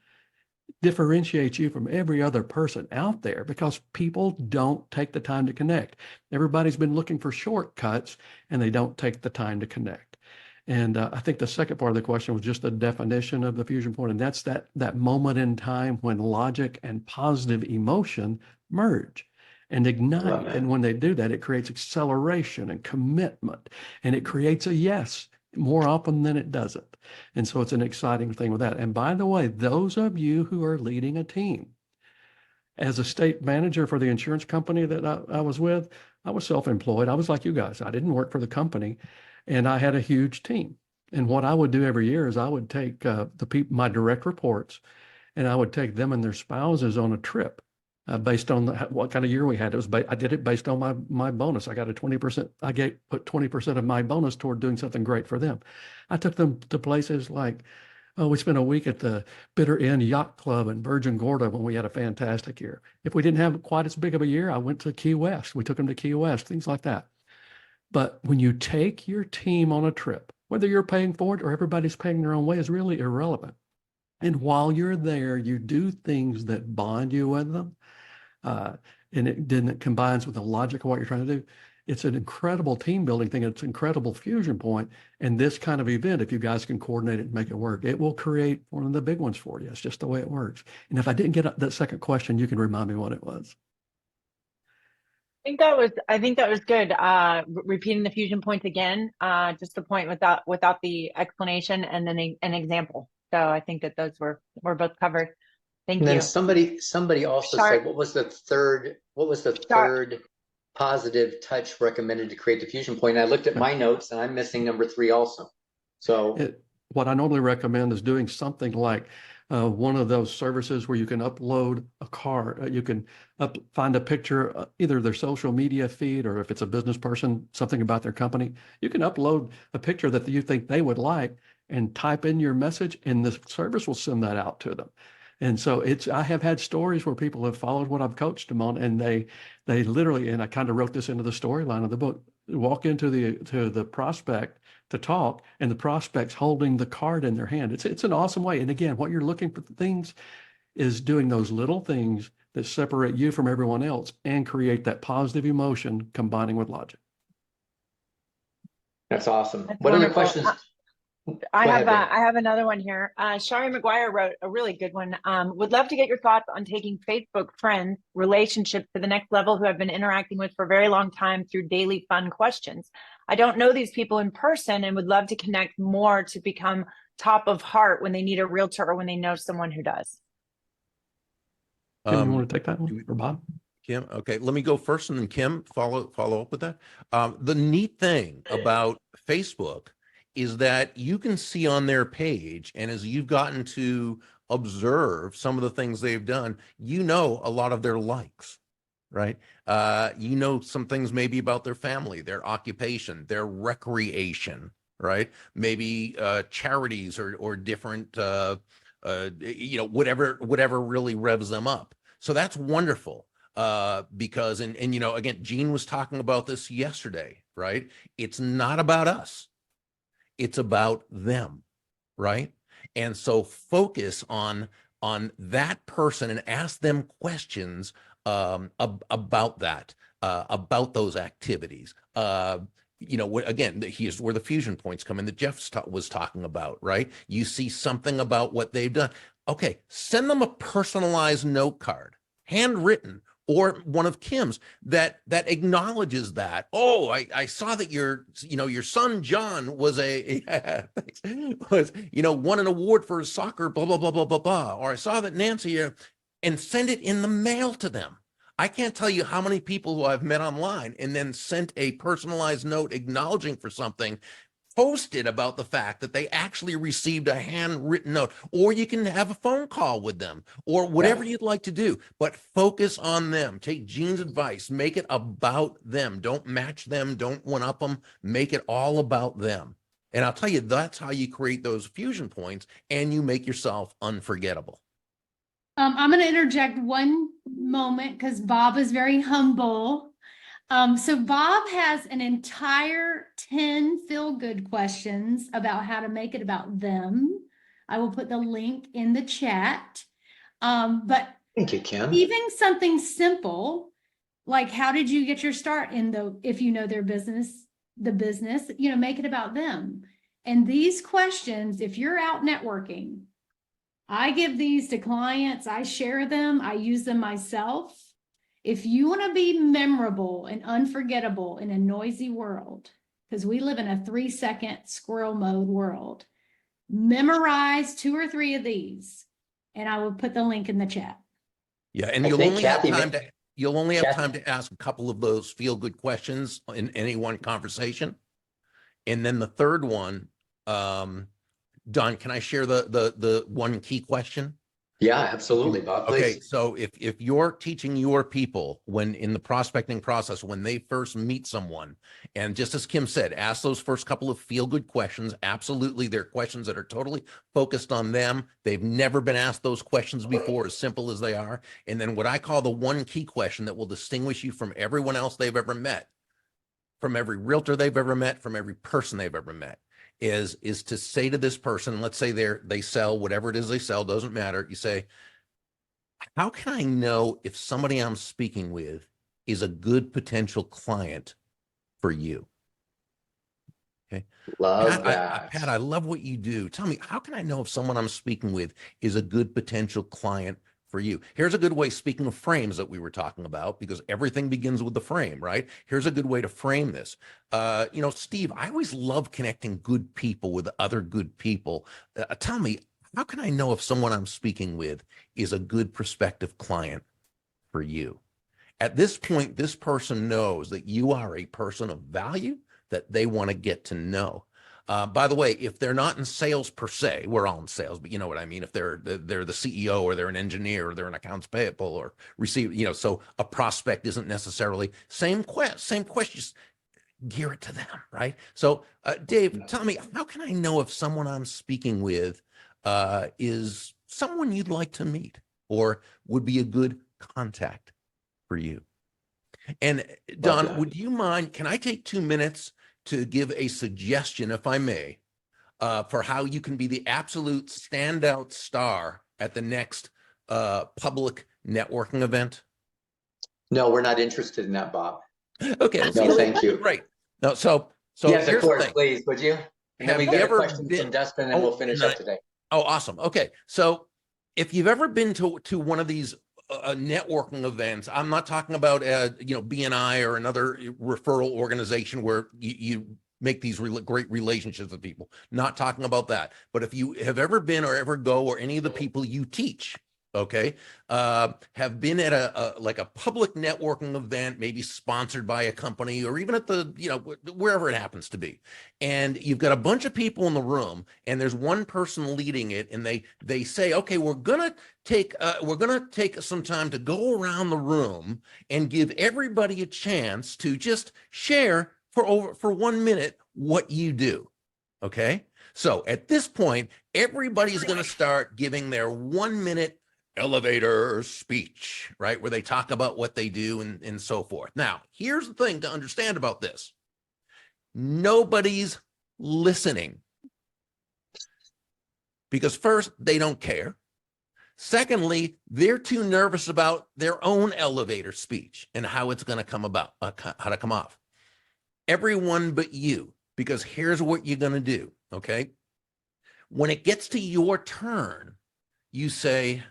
differentiates you from every other person out there, because people don't take the time to connect. Everybody's been looking for shortcuts and they don't take the time to connect. And I think the second part of the question was just the definition of the Fusion Point. And that's that moment in time when logic and positive emotion merge and ignite. And when they do that, it creates acceleration and commitment, and it creates a yes more often than it doesn't. And so it's an exciting thing with that. And by the way, those of you who are leading a team, as a state manager for the insurance company that I was with, I was self-employed. I was like you guys. I didn't work for the company, and I had a huge team. And what I would do every year is I would take my direct reports, and I would take them and their spouses on a trip based on what kind of year we had. I did it based on my bonus. I got a 20%. Put 20% of my bonus toward doing something great for them. I took them to places like, we spent a week at the Bitter End Yacht Club in Virgin Gorda when we had a fantastic year. If we didn't have quite as big of a year, I went to Key West. We took them to Key West, things like that. But when you take your team on a trip, whether you're paying for it or everybody's paying their own way, is really irrelevant. And while you're there, you do things that bond you with them. And it combines with the logic of what you're trying to do. It's an incredible team building thing. It's an incredible Fusion Point. And this kind of event, if you guys can coordinate it and make it work, it will create one of the big ones for you. It's just the way it works. And if I didn't get that second question, you can remind me what it was. I think that was good. Repeating the Fusion Points again, just the point without the explanation, and then an example. So I think that those were both covered. Thank you. And then somebody also said, what was the third positive touch recommended to create the Fusion Point? And I looked at my notes and I'm missing number 3 also. So what I normally recommend is doing something like one of those services where you can upload a card. You can find a picture, either their social media feed, or if it's a business person, something about their company. You can upload a picture that you think they would like and type in your message, and the service will send that out to them. And so I have had stories where people have followed what I've coached them on, and they literally, and I kind of wrote this into the storyline of the book, walk into the prospect to talk, and the prospect's holding the card in their hand. It's an awesome way. And again, what you're looking for things is doing those little things that separate you from everyone else and create that positive emotion combining with logic. That's awesome. That's what wonderful. Other questions? I have another one here. Shari McGuire wrote a really good one. Would love to get your thoughts on taking Facebook friends relationships to the next level who I've been interacting with for a very long time through daily fun questions. I don't know these people in person and would love to connect more to become top of heart when they need a realtor or when they know someone who does. Kim, you want to take that one, or Bob? Kim, okay, let me go first, and then Kim follow up with that. The neat thing about Facebook is that you can see on their page, and as you've gotten to observe some of the things they've done, you know a lot of their likes, right? You know some things maybe about their family, their occupation, their recreation, right? Maybe charities or different whatever really revs them up. So that's wonderful. Because, and again, Gene was talking about this yesterday, right? It's not about us. It's about them, right? And so focus on that person and ask them questions about that, about those activities. Again, here's where the fusion points come in that Jeff was talking about, right? You see something about what they've done. Okay, send them a personalized note card, handwritten, or one of Kim's that acknowledges that. Oh, I saw that your son John was won an award for his soccer, blah, blah, blah, blah, blah, blah. Or I saw that Nancy, and send it in the mail to them. I can't tell you how many people who I've met online and then sent a personalized note acknowledging for something, posted about the fact that they actually received a handwritten note, or you can have a phone call with them, or whatever you'd like to do, but focus on them. Take Gene's advice, make it about them. Don't match them, don't one-up them, make it all about them. And I'll tell you, that's how you create those fusion points and you make yourself unforgettable. I'm going to interject one moment because Bob is very humble. So Bob has an entire 10 feel-good questions about how to make it about them. I will put the link in the chat. But Thank you, Kim. even something simple, like how did you get your start if you know their business, make it about them. And these questions, if you're out networking, I give these to clients, I share them, I use them myself. If you want to be memorable and unforgettable in a noisy world, because we live in a 3-second squirrel mode world, memorize 2 or 3 of these, and I will put the link in the chat. Yeah, and you'll only have time to ask a couple of those feel-good questions in any one conversation. And then the third one, Don, can I share the one key question? Yeah, absolutely, Bob. Please. Okay, so if you're teaching your people when in the prospecting process, when they first meet someone, and just as Kim said, ask those first couple of feel-good questions. Absolutely, they're questions that are totally focused on them. They've never been asked those questions before, as simple as they are. And then what I call the one key question that will distinguish you from everyone else they've ever met, from every realtor they've ever met, from every person they've ever met, is to say to this person, let's say they sell whatever it is they sell, doesn't matter. You say, how can I know if somebody I'm speaking with is a good potential client for you? Okay. Love that. Pat, I love what you do. Tell me, how can I know if someone I'm speaking with is a good potential client for you? Here's a good way, speaking of frames that we were talking about, because everything begins with the frame, right? Here's a good way to frame this. Steve, I always love connecting good people with other good people. Tell me, how can I know if someone I'm speaking with is a good prospective client for you? At this point, this person knows that you are a person of value that they want to get to know. By the way, if they're not in sales per se, we're all in sales, but you know what I mean. If they're the CEO, or they're an engineer, or they're an accounts payable, or receive, so a prospect isn't necessarily same questions. Gear it to them, right? So, Dave, tell me, how can I know if someone I'm speaking with is someone you'd like to meet or would be a good contact for you? And Don, would you mind? Can I take 2 minutes to give a suggestion, if I may, for how you can be the absolute standout star at the next public networking event? No, we're not interested in that, Bob. Okay. No, thank you. Right. No, so yes, here's of course, the thing. please, would you? And then we get a question from Dustin, and we'll finish up today. Oh, awesome. Okay. So if you've ever been to one of these networking events, I'm not talking about BNI or another referral organization where you make these great relationships with people. Not talking about that. But if you have ever been or ever go, or any of the people you teach, okay, have been at a public networking event, maybe sponsored by a company, or even at the, wherever it happens to be. And you've got a bunch of people in the room, and there's one person leading it, and they say, okay, we're gonna take some time to go around the room and give everybody a chance to just share for 1 minute what you do. Okay. So at this point, everybody's going to start giving their 1-minute elevator speech, right? Where they talk about what they do and so forth. Now, here's the thing to understand about this. Nobody's listening. Because first, they don't care. Secondly, they're too nervous about their own elevator speech and how it's going to come about, how to come off. Everyone but you, because here's what you're going to do, okay? When it gets to your turn, you say,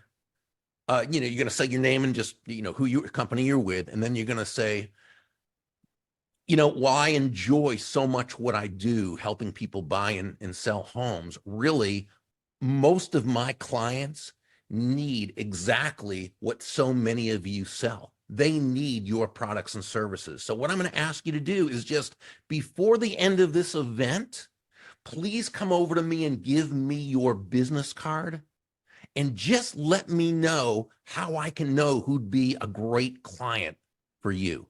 you're going to say your name and just, who your company you're with, and then you're going to say, while I enjoy so much what I do, helping people buy and sell homes, really, most of my clients need exactly what so many of you sell. They need your products and services. So what I'm going to ask you to do is just before the end of this event, please come over to me and give me your business card and just let me know how I can know who'd be a great client for you.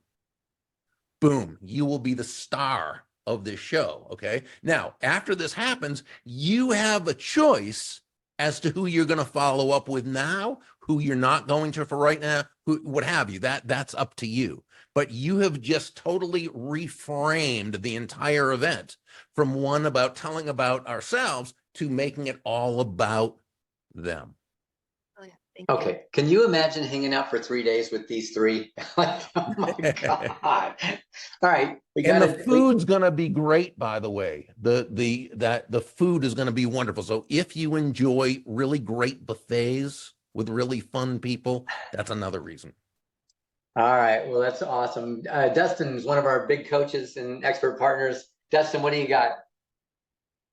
Boom, you will be the star of this show, okay? Now, after this happens, you have a choice as to who you're going to follow up with now, who you're not going to for right now, what have you. That's up to you. But you have just totally reframed the entire event from one about telling about ourselves to making it all about them. Oh, yeah. Okay, can you imagine hanging out for 3 days with these three? Like, oh my God. All right, And the food's gonna be great, by the way. The food is gonna be wonderful. So if you enjoy really great buffets with really fun people, that's another reason. All right, well, that's awesome. Dustin is one of our big coaches and expert partners. Dustin, what do you got?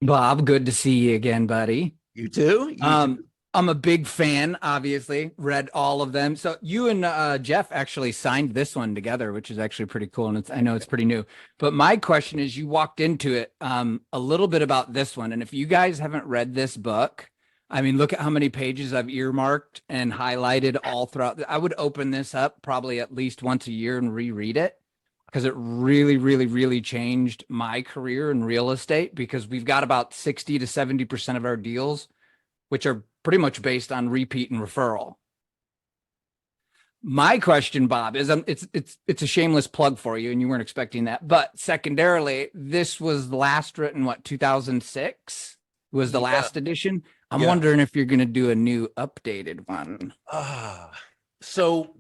Bob, good to see you again, buddy. You too? You too? I'm a big fan, obviously, read all of them. So you and Jeff actually signed this one together, which is actually pretty cool. And I know it's pretty new. But my question is, you walked into it a little bit about this one. And if you guys haven't read this book, I mean, look at how many pages I've earmarked and highlighted all throughout. I would open this up probably at least once a year and reread it, because it really, really, really changed my career in real estate, because we've got about 60 to 70% of our deals, which are pretty much based on repeat and referral. My question, Bob, is it's a shameless plug for you, and you weren't expecting that. But secondarily, this was last written, 2006 was the last edition. I'm wondering if you're going to do a new updated one. So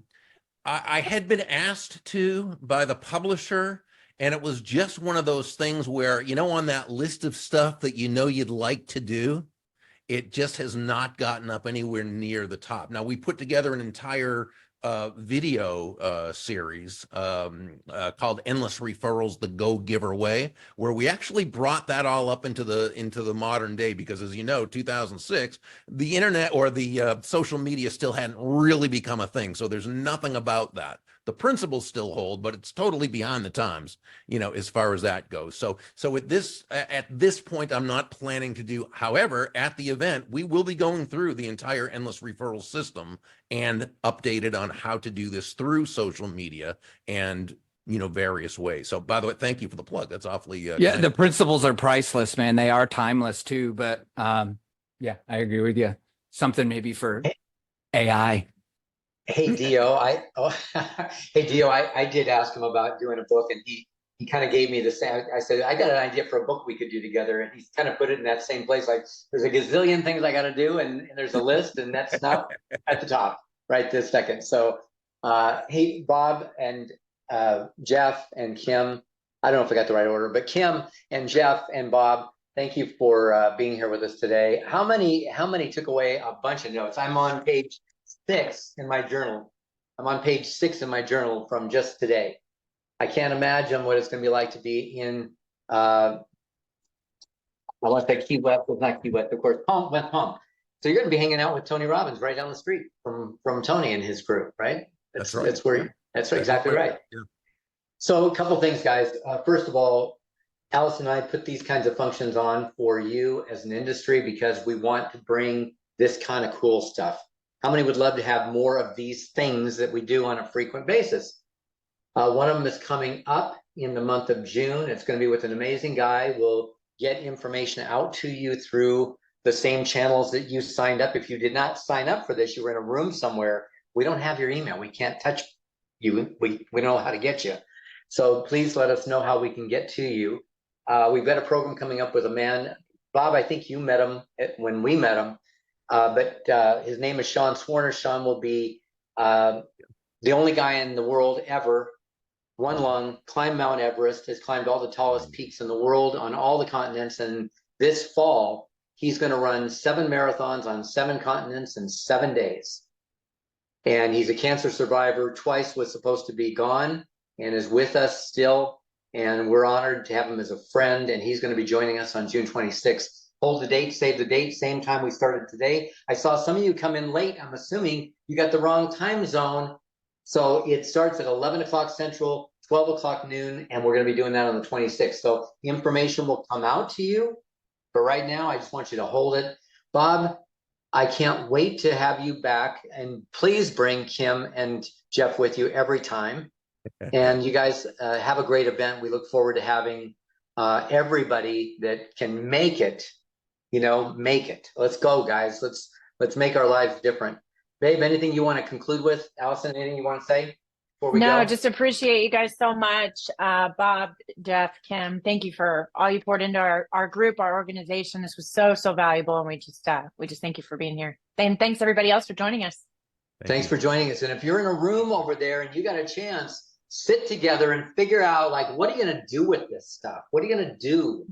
I had been asked to by the publisher, and it was just one of those things where, on that list of stuff that you'd like to do, it just has not gotten up anywhere near the top. Now, we put together an entire video series called Endless Referrals, the Go Giver Way, where we actually brought that all up into the modern day, because as you know, 2006, the internet or the social media still hadn't really become a thing. So there's nothing about that. The principles still hold, but it's totally behind the times, as far as that goes. So at this point, I'm not planning to do. However, at the event, we will be going through the entire Endless Referral system and updated on how to do this through social media and various ways. So, by the way, thank you for the plug. That's awfully yeah. The principles are priceless, man. They are timeless too. But yeah, I agree with you. Something maybe for AI. Hey Dio, I did ask him about doing a book, and he kind of gave me the same. I said, I got an idea for a book we could do together, and he's kind of put it in that same place. Like, there's a gazillion things I got to do, and there's a list, and that's not at the top right this second. So, hey Bob and Jeff and Kim, I don't know if I got the right order, but Kim and Jeff and Bob, thank you for being here with us today. How many took away a bunch of notes? I'm on page 6 in my journal. I'm on page 6 in my journal from just today. I can't imagine what it's going to be like to be in, I want to say Key West, well, not Key West, of course, West Palm. So you're going to be hanging out with Tony Robbins right down the street from Tony and his crew, right? That's right. That's exactly right. Yeah. So a couple things, guys. First of all, Allison and I put these kinds of functions on for you as an industry because we want to bring this kind of cool stuff. How many would love to have more of these things that we do on a frequent basis? One of them is coming up in the month of June. It's going to be with an amazing guy. We'll get information out to you through the same channels that you signed up. If you did not sign up for this, you were in a room somewhere, we don't have your email. We can't touch you. We don't know how to get you. So please let us know how we can get to you. We've got a program coming up with a man, Bob, I think you met him when we met him, but his name is Sean Swarner. Sean will be the only guy in the world ever, one lung, climbed Mount Everest, has climbed all the tallest peaks in the world on all the continents. And this fall, he's going to run 7 marathons on 7 continents in 7 days. And he's a cancer survivor, twice was supposed to be gone and is with us still. And we're honored to have him as a friend. And he's going to be joining us on June 26th. Hold the date, save the date, same time we started today. I saw some of you come in late. I'm assuming you got the wrong time zone. So it starts at 11 o'clock Central, 12 o'clock noon, and we're going to be doing that on the 26th. So the information will come out to you. But right now, I just want you to hold it. Bob, I can't wait to have you back. And please bring Kim and Jeff with you every time. And you guys have a great event. We look forward to having everybody that can make it, make it. Let's go, guys. Let's make our lives different. Babe, anything you want to conclude with? Allison, anything you want to say before we go? No, just appreciate you guys so much. Bob, Jeff, Kim, thank you for all you poured into our group, our organization. This was so valuable. And we just thank you for being here. And thanks everybody else for joining us. Thanks for joining us. And if you're in a room over there and you got a chance, sit together and figure out, like, what are you going to do with this stuff? What are you going to do?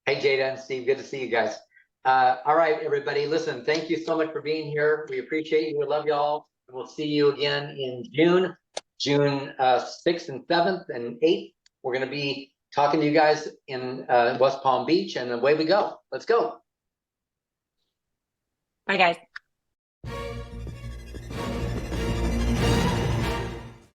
Hey, Jada and Steve, good to see you guys. All right, everybody, listen, thank you so much for being here. We appreciate you. We love y'all. We'll see you again in June 6th and 7th and 8th. We're going to be talking to you guys in West Palm Beach, and away we go. Let's go. Bye, guys.